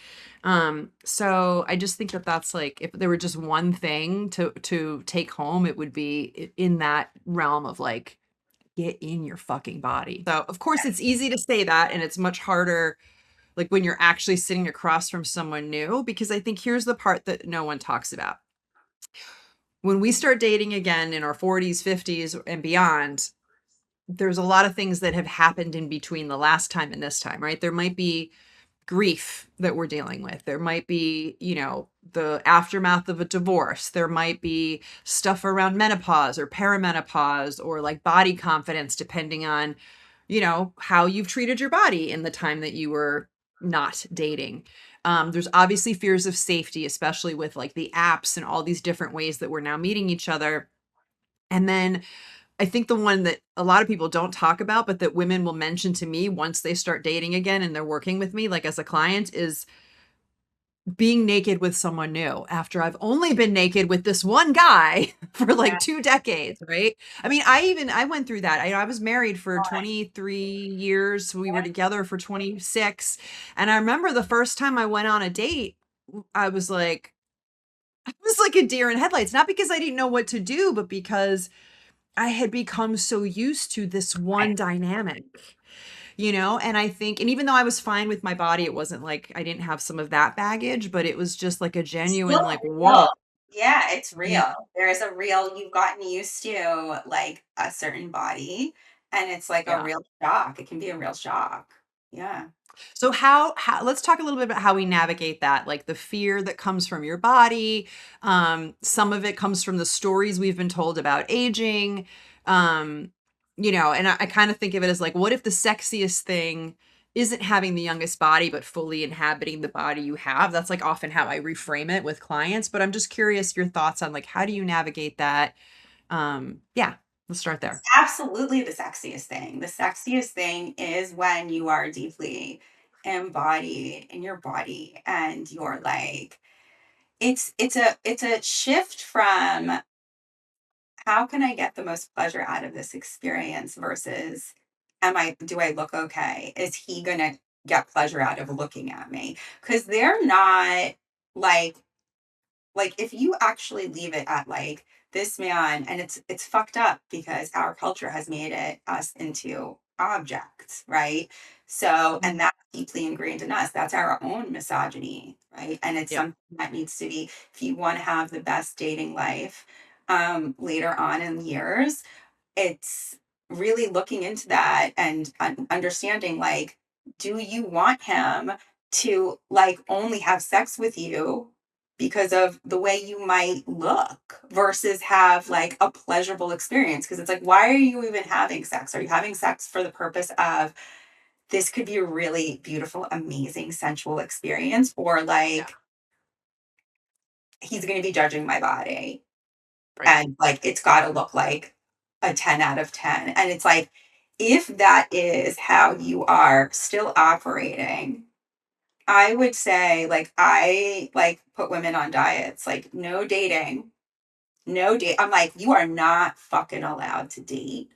So I just think that that's like if there were just one thing to take home, it would be in that realm of like get in your fucking body. So of course it's easy to say that and it's much harder like when you're actually sitting across from someone new, because I think here's the part that no one talks about. When we start dating again in our 40s, 50s and beyond, there's a lot of things that have happened in between the last time and this time, right? There might be grief that we're dealing with. There might be, the aftermath of a divorce. There might be stuff around menopause or perimenopause or like body confidence, depending on, how you've treated your body in the time that you were not dating. There's obviously fears of safety, especially with like the apps and all these different ways that we're now meeting each other. And then I think the one that a lot of people don't talk about, but that women will mention to me once they start dating again and they're working with me, like as a client, is being naked with someone new after I've only been naked with this one guy for yeah, like 2 decades, right? I mean, I went through that. I was married for 23 years. We were together for 26. And I remember the first time I went on a date, I was like, I was like a deer in headlights, not because I didn't know what to do, but because I had become so used to this right. one dynamic, and I think, and even though I was fine with my body, it wasn't like I didn't have some of that baggage, but it was just like a genuine, Still like, real. whoa. Yeah, it's Yeah. real. There's a real, you've gotten used to like a certain body, and it's like a Yeah. real shock. It can be a real shock. Yeah. So how let's talk a little bit about how we navigate that, like the fear that comes from your body. Some of it comes from the stories we've been told about aging. Um, and I kind of think of it as like, what if the sexiest thing isn't having the youngest body, but fully inhabiting the body you have? That's like often how I reframe it with clients. But I'm just curious your thoughts on like how do you navigate that? Yeah, let's start It's there. absolutely the sexiest thing. The sexiest thing is when you are deeply embodied in your body and you're like it's a shift from how can I get the most pleasure out of this experience versus do I look okay? Is he gonna get pleasure out of looking at me? Because they're not like if you actually leave it at like this man, and it's fucked up because our culture has made it us into objects, right? So, and Mhm. that's deeply ingrained in us. That's our own misogyny, right? And it's Yep. something that needs to be, if you want to have the best dating life later on in years, it's really looking into that and understanding, like, do you want him to like only have sex with you because of the way you might look versus have like a pleasurable experience? Because it's like, why are you even having sex? Are you having sex for the purpose of this could be a really beautiful, amazing, sensual experience, or Yeah. like he's going to be judging my body Right. and like it's got to look like a 10 out of 10? And it's like, if that is how you are still operating, I would say, like, I like put women on diets, like no dating, no date. I'm like, you are not fucking allowed to date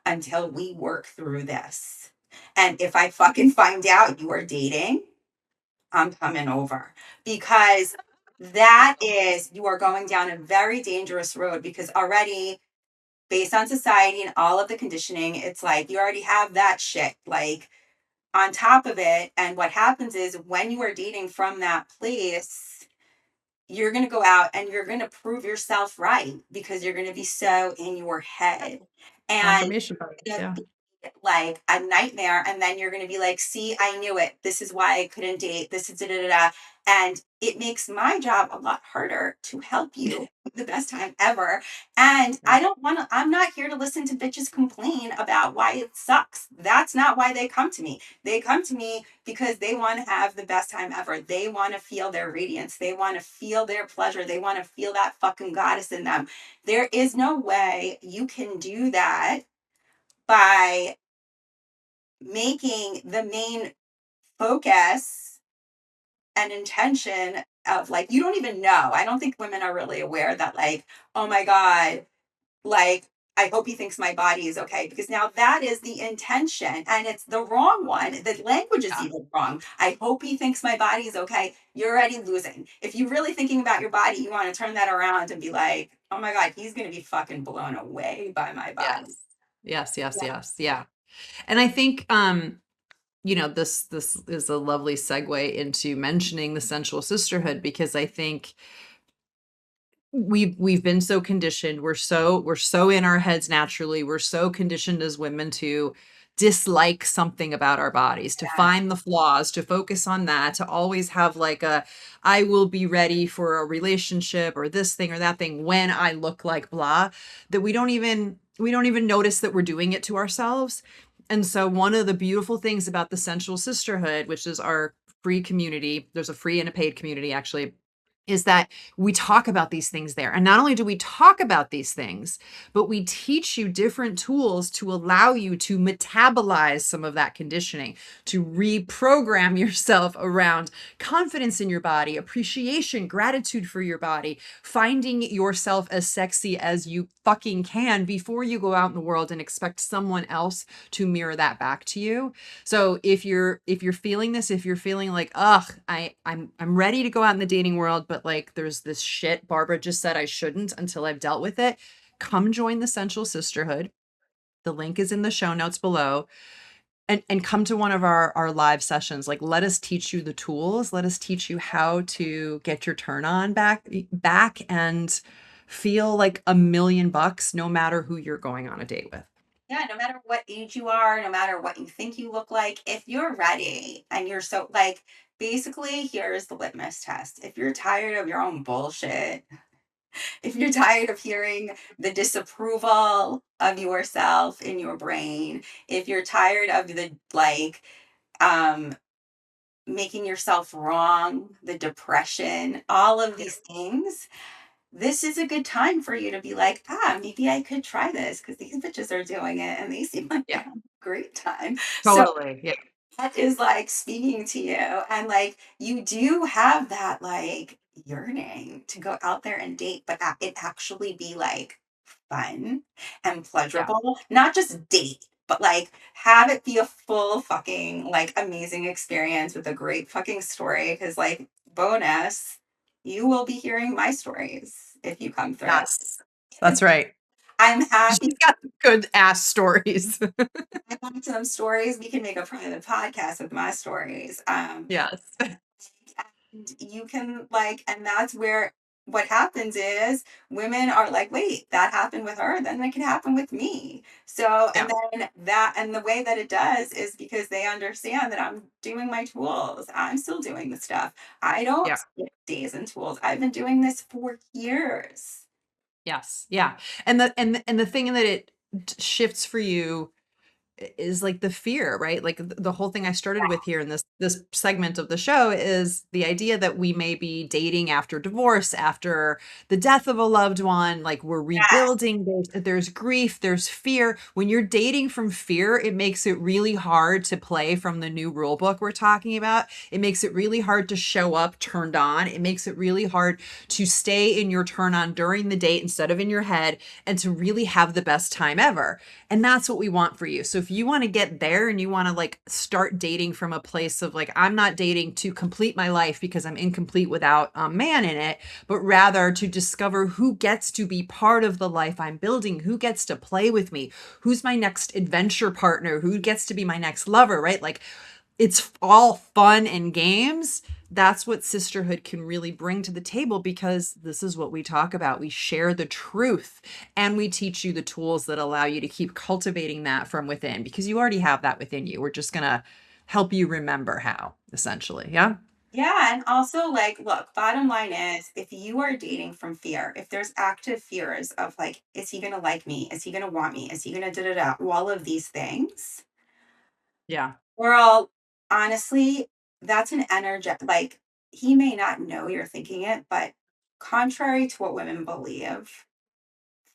until we work through this. And if I fucking find out you are dating, I'm coming over, because that is, you are going down a very dangerous road, because already based on society and all of the conditioning, it's like you already have that shit like on top of it. And what happens is when you are dating from that place, you're going to go out and you're going to prove yourself right because you're going to be so in your head. And Confirmation bias. gonna Yeah. be like a nightmare. And then you're gonna be like, see, I knew it. This is why I couldn't date. This is da da da da. And it makes my job a lot harder to help you have the best time ever. And Yeah. I don't want to, I'm not here to listen to bitches complain about why it sucks. That's not why they come to me. They come to me because they want to have the best time ever. They want to feel their radiance. They want to feel their pleasure. They want to feel that fucking goddess in them. There is no way you can do that by making the main focus and intention of like, you don't even know. I don't think women are really aware that, like, oh my God, like, I hope he thinks my body is okay. Because now that is the intention and it's the wrong one. The language is Yeah. even wrong. I hope he thinks my body is okay. You're already losing. If you're really thinking about your body, you want to turn that around and be like, oh my God, he's going to be fucking blown away by my body. Yes. Yes, yes, Yeah. yes. Yeah. And I think this is a lovely segue into mentioning the sensual sisterhood, because I think we've been so conditioned. We're so in our heads naturally. We're so conditioned as women to dislike something about our bodies, to Yeah. find the flaws, to focus on that, to always have like a I will be ready for a relationship or this thing or that thing when I look like blah, that we don't even notice that we're doing it to ourselves. And so one of the beautiful things about the Sensual Sisterhood, which is our free community, there's a free and a paid community actually, is that we talk about these things there. And not only do we talk about these things, but we teach you different tools to allow you to metabolize some of that conditioning, to reprogram yourself around confidence in your body, appreciation, gratitude for your body, finding yourself as sexy as you fucking can before you go out in the world and expect someone else to mirror that back to you. So if you're feeling this, if you're feeling like, ugh, I'm ready to go out in the dating world, but like there's this shit Barbara just said I shouldn't until I've dealt with it, come join the Sensual Sisterhood. The link is in the show notes below. And come to one of our live sessions. Like, let us teach you the tools. Let us teach you how to get your turn on back and feel like $1,000,000 no matter who you're going on a date with. Yeah, no matter what age you are, no matter what you think you look like, if you're ready and you're so like, basically, here's the litmus test. If you're tired of your own bullshit, if you're tired of hearing the disapproval of yourself in your brain, if you're tired of the like, um, making yourself wrong, the depression, all of Yeah. these things, this is a good time for you to be like, ah, maybe I could try this because these bitches are doing it and they seem like they're Yeah. having a great time. So Totally. Yeah. that is like speaking to you. And like you do have that like yearning to go out there and date, but it actually be like fun and Yeah. pleasurable, not just date, but like have it be a full fucking like amazing experience with a great fucking story. Cause like bonus, you will be hearing my stories if you come through. Yes. That's right. I'm happy. She's got good ass stories. I want some stories. We can make a private podcast with my stories. Yes. And you can like, and that's where what happens is women are like, wait, that happened with her, then it can happen with me. So, and Yeah. then that, and the way that it does is because they understand that I'm doing my tools. I'm still doing the stuff. I don't Yeah. skip days and tools. I've been doing this for years. Yes. Yeah. And the thing that it shifts for you is like the fear, right? Like the whole thing I started with here in this segment of the show is the idea that we may be dating after divorce, after the death of a loved one, like we're Yeah. rebuilding, there's grief, there's fear. When you're dating from fear, it makes it really hard to play from the new rule book we're talking about. It makes it really hard to show up turned on. It makes it really hard to stay in your turn on during the date instead of in your head and to really have the best time ever. And that's what we want for you. So if you want to get there and you want to like start dating from a place of like, I'm not dating to complete my life because I'm incomplete without a man in it, but rather to discover who gets to be part of the life I'm building, who gets to play with me, who's my next adventure partner, who gets to be my next lover, right? Like it's all fun and games. That's what sisterhood can really bring to the table because this is what we talk about. We share the truth and we teach you the tools that allow you to keep cultivating that from within because you already have that within you. We're just going to help you remember how, essentially. Yeah. Yeah, and also like, look, bottom line is if you are dating from fear, if there's active fears of like, is he gonna like me? Is he gonna want me? Is he gonna da da da? All of these things, Yeah. well, honestly, that's an energy like he may not know you're thinking it, but contrary to what women believe,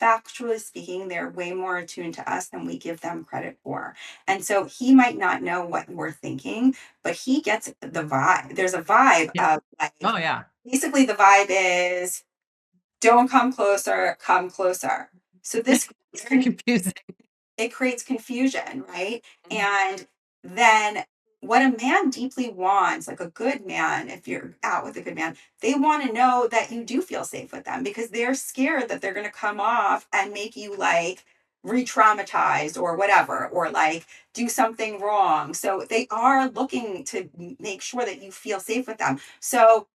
factually speaking, they're way more attuned to us than we give them credit for. And so he might not know what we're thinking, but he gets the vibe. There's a vibe Yeah. of like, Oh, yeah. basically, the vibe is don't come closer, come closer. So this It's very confusing. it creates confusion, right? And then what a man deeply wants, like a good man, if you're out with a good man, they want to know that you do feel safe with them because they're scared that they're going to come off and make you like re-traumatized or whatever, or like do something wrong. So they are looking to make sure that you feel safe with them. So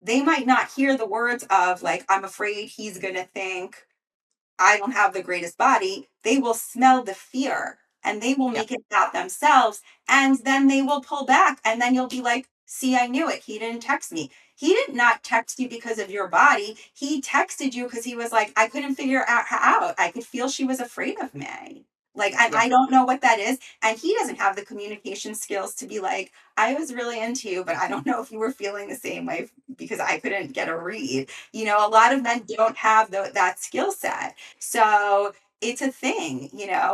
they might not hear the words of like, I'm afraid he's going to think I don't have the greatest body, they will smell the fear and they will Yeah. make it about themselves. And then they will pull back. And then you'll be like, see, I knew it. He didn't text me. He did not text you because of your body. He texted you because he was like, I couldn't figure out. I could feel she was afraid of me. Like, and Yeah. I don't know what that is. And he doesn't have the communication skills to be like, I was really into you, but I don't know if you were feeling the same way because I couldn't get a read. You know, a lot of men don't have that skill set. So it's a thing,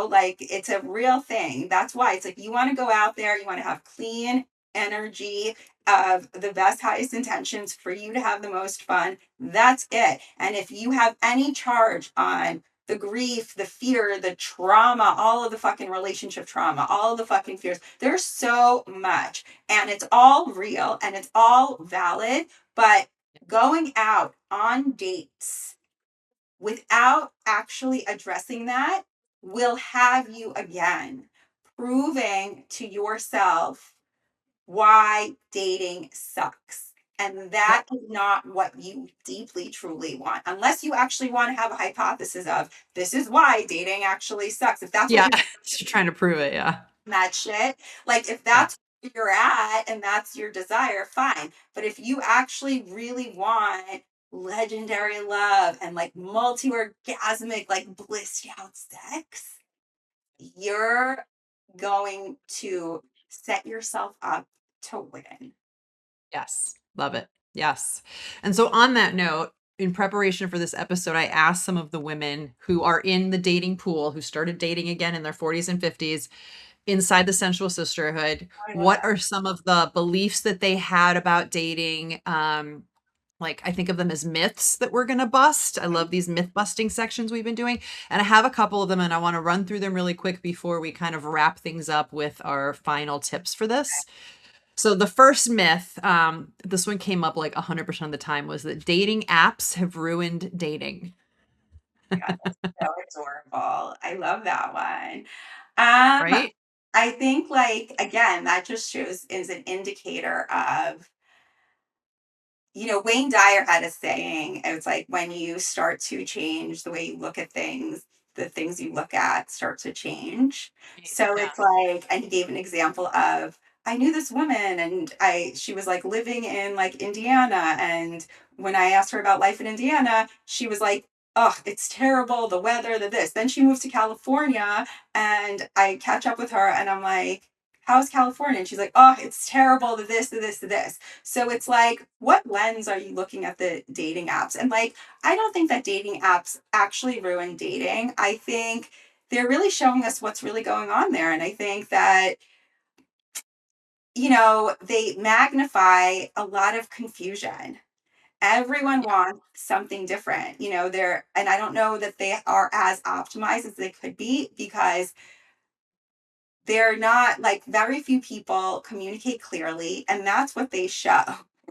like it's a real thing. That's why it's like you want to go out there, you want to have clean energy of the best, highest intentions for you to have the most fun. That's it. And if you have any charge on the grief, the fear, the trauma, all of the fucking relationship trauma, all of the fucking fears, there's so much. And it's all real and it's all valid. But going out on dates without actually addressing that will have you again proving to yourself why dating sucks. And that Yep. is not what you deeply, truly want, unless you actually want to have a hypothesis of this is why dating actually sucks. If that's what Yeah. you're You're trying to prove it. Yeah. that shit. Like if Yeah. that's where you're at and that's your desire, fine. But if you actually really want legendary love and like multi-orgasmic, like blissed out sex, you're going to set yourself up to win. Yes. Love it. Yes. And so on that note, in preparation for this episode, I asked some of the women who are in the dating pool, who started dating again in their 40s and 50s inside the sensual sisterhood, I love what that. are some of the beliefs that they had about dating? like I think of them as myths that we're going to bust. I love these myth busting sections we've been doing. And I have a couple of them and I want to run through them really quick before we kind of wrap things up with our final tips for this. So the first myth, this one came up like 100% of the time, was that dating apps have ruined dating. God, that's so adorable. I love that one. Um, Right? I think like again, that just shows is an indicator of, Wayne Dyer had a saying. It's like when you start to change the way you look at things, the things you look at start to change. So Yeah. it's like, and he gave an example of, I knew this woman and she was like living in like Indiana. And when I asked her about life in Indiana, she was like, oh, it's terrible, the weather, the this. Then she moved to California and I catch up with her and I'm like, how's California? And she's like, oh, it's terrible, the this, the this, the this. So it's like, what lens are you looking at the dating apps? And like, I don't think that dating apps actually ruin dating. I think they're really showing us what's really going on there. And I think that, they magnify a lot of confusion. Everyone Yeah. wants something different. And I don't know that they are as optimized as they could be because they're not like very few people communicate clearly, and that's what they show,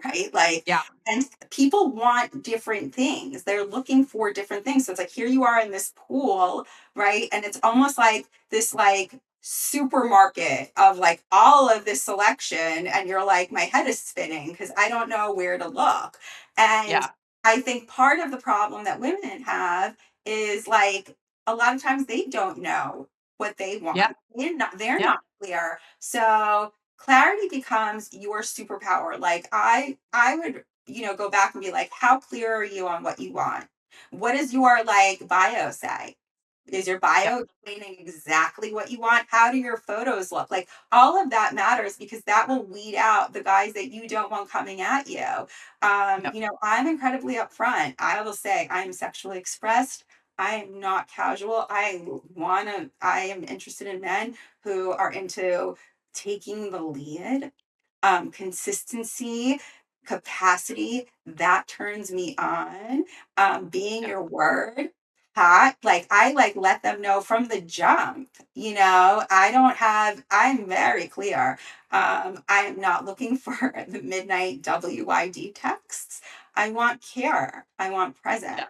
right? Like, Yeah. and people want different things. They're looking for different things. So it's like here you are in this pool, right? And it's almost like this like supermarket of like all of this selection and you're like my head is spinning because I don't know where to look. And Yeah. I think part of the problem that women have is like a lot of times they don't know what they Yeah. want. They're Yeah. not clear. So clarity becomes your superpower. Like I would, go back and be like, how clear are you on what you want? What does your like bio say? Is your Yeah. bio explaining exactly what you want? How do your photos look? Like all of that matters because that will weed out the guys that you don't want coming at you. Yeah. I'm incredibly upfront. I will say I'm sexually expressed. I am not casual. I am interested in men who are into taking the lead, consistency, capacity, that turns me on. Being Yeah. your word, hot. Like I like let them know from the jump, I'm very clear. I am not looking for the midnight WYD texts. I want care. I want presence. Yeah.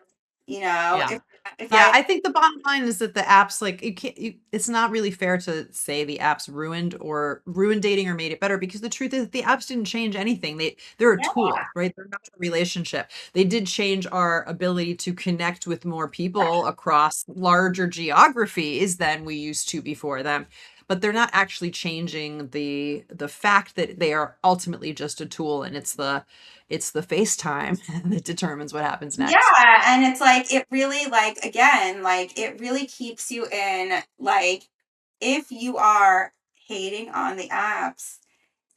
You know, Yeah. if Yeah, I I think the bottom line is that the apps, like, it's not really fair to say the apps ruined dating or made it better because the truth is the apps didn't change anything. They're a yeah, tool, right? They're not a relationship. They did change our ability to connect with more people across larger geographies than we used to before them. But they're not actually changing the fact that they are ultimately just a tool and it's the FaceTime that determines what happens next. yeah, and it's like it really like again, like it really keeps you in like if you are hating on the apps,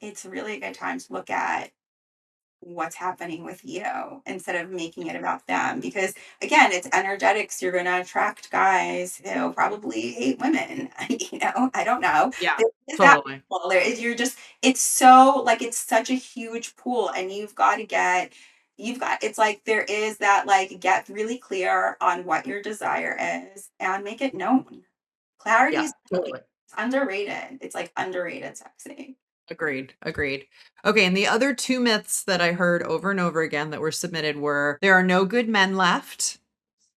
it's really a good time to look at what's happening with you instead of making it about them because again it's energetics. You're going to attract guys who probably hate women. I don't know. Yeah, There is that totally. pool. There is you're just it's so like it's such a huge pool and you've got it's like there is that like get really clear on what your desire is and make it known. Clarity Yeah, is totally. it's underrated. It's like underrated sexy. Agreed, agreed. Okay, and the other two myths that I heard over and over again that were submitted were there are no good men left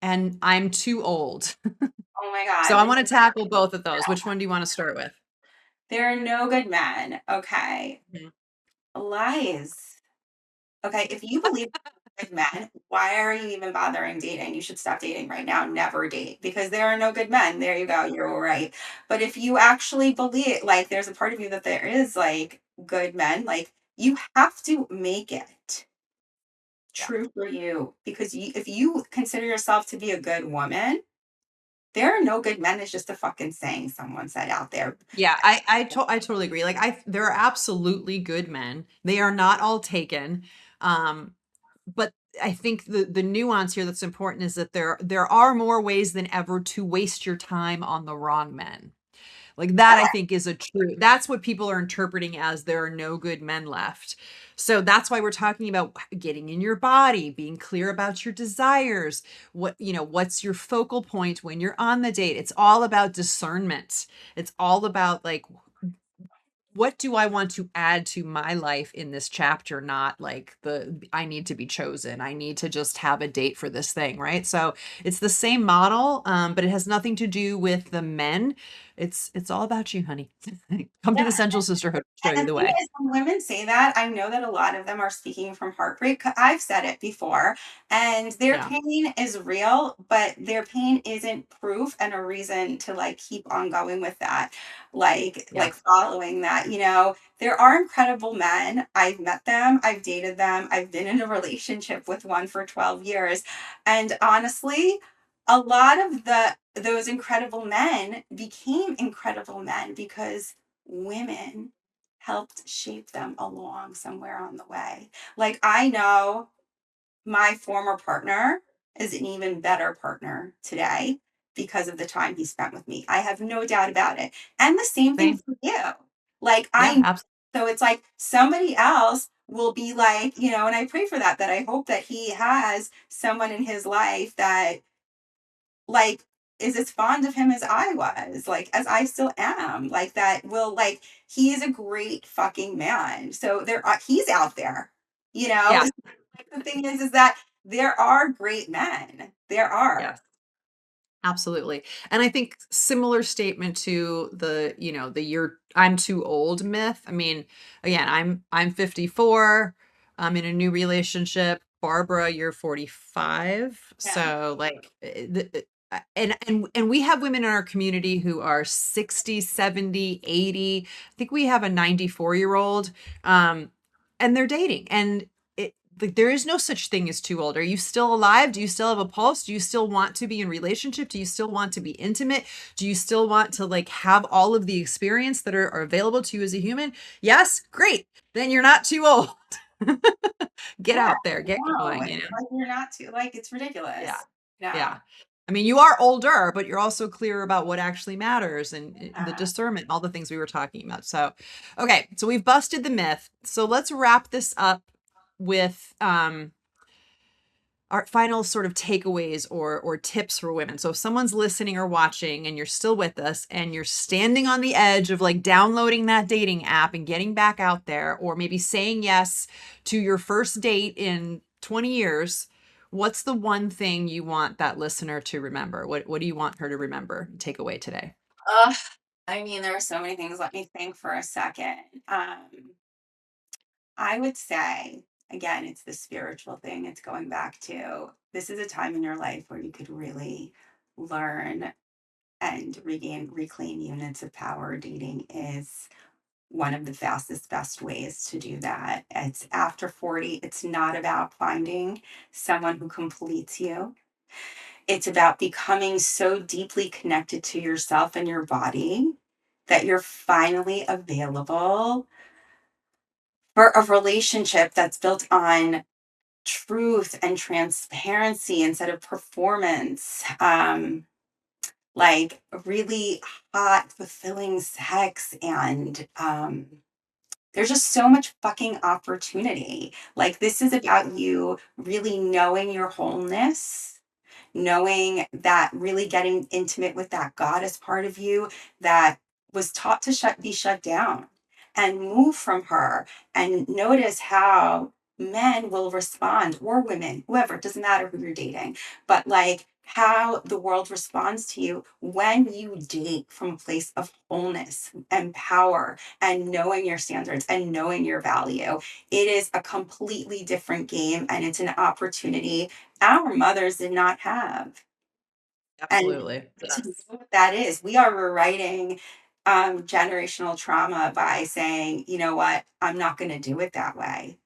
and I'm too old. Oh my So god. I want to tackle both of those. Which one do you want to start with? There are no good men. Okay. Mhm. Lies. Okay. If you believe in good men, why are you even bothering dating? You should stop dating right now. Never date because there are no good men. There you go. You're right. But if you actually believe, like, there's a part of you that there is like good men, like, you have to make it Yeah. true for you because if you consider yourself to be a good woman, there are no good men. It's just a fucking saying someone said out there. Yeah, I totally agree. Like there are absolutely good men. They are not all taken. Um but I think the nuance here that's important is that there are more ways than ever to waste your time on the wrong men. Like that, I think is a true, that's what people are interpreting as there are no good men left. So that's why we're talking about getting in your body, being clear about your desires, what's your focal point when you're on the date. It's all about discernment. It's all about like, what do I want to add to my life in this chapter? Not like I need to be chosen. I need to just have a date for this thing, right? So it's the same model, but it has nothing to do with the men. It's all about you, honey. Come to the Central Sisterhood. Show you And the the thing way. is, when women say that, I know that a lot of them are speaking from heartbreak. I've said it before, and their Yeah, pain is real, but their pain isn't proof and a reason to like keep on going with that, yeah. following that. There are incredible men. I've met them, I've dated them, I've been in a relationship with one for 12 years, and honestly, a lot of the those incredible men became incredible men because women helped shape them along somewhere on the way. Like, I know my former partner is an even better partner today because of the time he spent with me. I have no doubt about it. And the same thing Same. for you. Like, Yeah, absolutely. so it's like somebody else will be like, and I pray for that, that I hope that he has someone in his life that like is as fond of him as I was, like as I still am, like that will like he is a great fucking man. So he's out there, you know. Yeah. Like the thing is that there are great men. There are. Yes. Absolutely. And I think similar statement to the you're I'm too old myth. I mean, again, I'm 54. I'm in a new relationship. Barbara, you're 45. Yeah. So like and we have women in our community who are 60, 70, 80. I think we have a 94-year-old and they're dating. And like there is no such thing as too old. Are you still alive? Do you still have a pulse? Do you still want to be in relationship? Do you still want to be intimate? Do you still want to like have all of the experience that are available to you as a human? Yes, great. Then you're not too old. Get Yeah. out there, get No, going, it's like you're not too like it's Yeah. ridiculous. No. Yeah. I mean, you are older, but you're also clear about what actually matters and the Uh, discernment, all the things we were talking about. So, okay, so we've busted the myth. So let's wrap this up with our final sort of takeaways or tips for women. So if someone's listening or watching and you're still with us and you're standing on the edge of like downloading that dating app and getting back out there, or maybe saying yes to your first date in 20 years, what's the one thing you want that listener to remember? What do you want her to remember and take away today? ugh, I mean, there are so many things. Let me think for a second. I would say, again, it's the spiritual thing. It's going back to this is a time in your life where you could really learn and reclaim units of power. Dating is one of the fastest, best ways to do that. It's after 40, it's not about finding someone who completes you. It's about becoming so deeply connected to yourself and your body that you're finally available for a relationship that's built on truth and transparency instead of performance. Like really hot, fulfilling sex. And there's just so much fucking opportunity. Like, this is about you really knowing your wholeness, knowing that really getting intimate with that goddess part of you that was taught to be shut down and move from her and notice how men will respond or women, whoever, it doesn't matter who you're dating, but like how the world responds to you when you date from a place of wholeness and power and knowing your standards and knowing your value. It is a completely different game and it's an opportunity our mothers did not have. And Absolutely. to know Yes. what that is, we are rewriting generational trauma by saying, you know what, I'm not going to do it that way.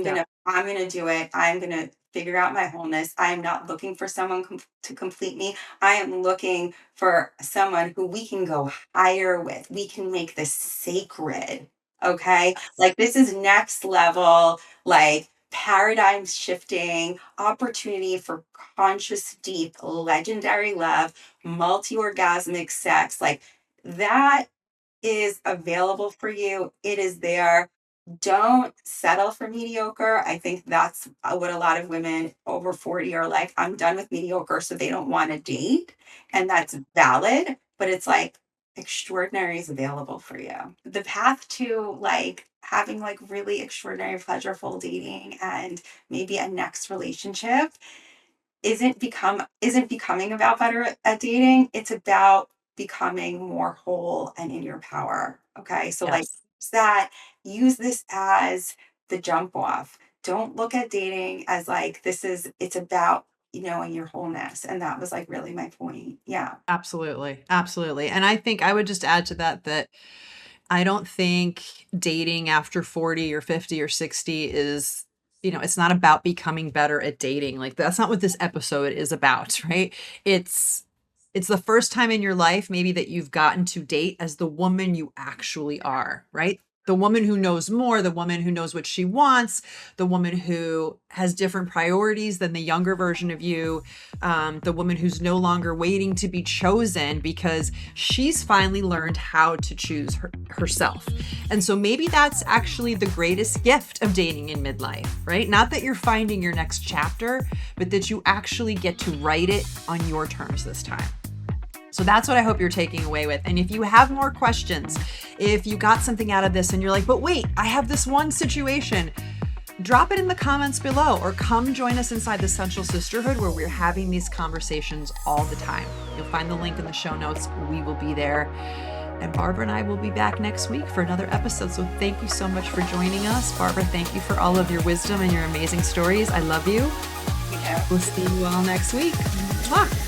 Yeah. I'm gonna do it. I'm gonna figure out my wholeness. I am not looking for someone to complete me. I am looking for someone who we can go higher with. We can make this sacred. Okay, Yes. like this is next level, like paradigm shifting opportunity for conscious, deep, legendary love, multi orgasmic sex. Like that is available for you. It is there. Don't settle for mediocre. I think that's what a lot of women over 40 are like. I'm done with mediocre, so they don't want to date. And that's valid. But it's like extraordinary is available for you. The path to like having like really extraordinary, pleasurable dating and maybe a next relationship isn't becoming about better at dating. It's about becoming more whole and in your power. Okay. So like Yes. use that, use this as the jump off. Don't look at dating as like it's about, knowing your wholeness. And that was like really my point. Yeah. Absolutely. Absolutely. And I think I would just add to that that I don't think dating after 40 or 50 or 60 is, it's not about becoming better at dating. Like that's not what this episode is about, right? It's it's the first time in your life maybe that you've gotten to date as the woman you actually are, right? The woman who knows more, the woman who knows what she wants, the woman who has different priorities than the younger version of you, the woman who's no longer waiting to be chosen because she's finally learned how to choose herself. And so maybe that's actually the greatest gift of dating in midlife, right? Not that you're finding your next chapter, but that you actually get to write it on your terms this time. So that's what I hope you're taking away with. And if you have more questions, if you got something out of this and you're like, but wait, I have this one situation, drop it in the comments below or come join us inside the Central Sisterhood where we're having these conversations all the time. You'll find the link in the show notes. We will be there. And Barbara and I will be back next week for another episode. So thank you so much for joining us. Barbara, thank you for all of your wisdom and your amazing stories. I love you. Yeah. We'll see you all next week. Mwah.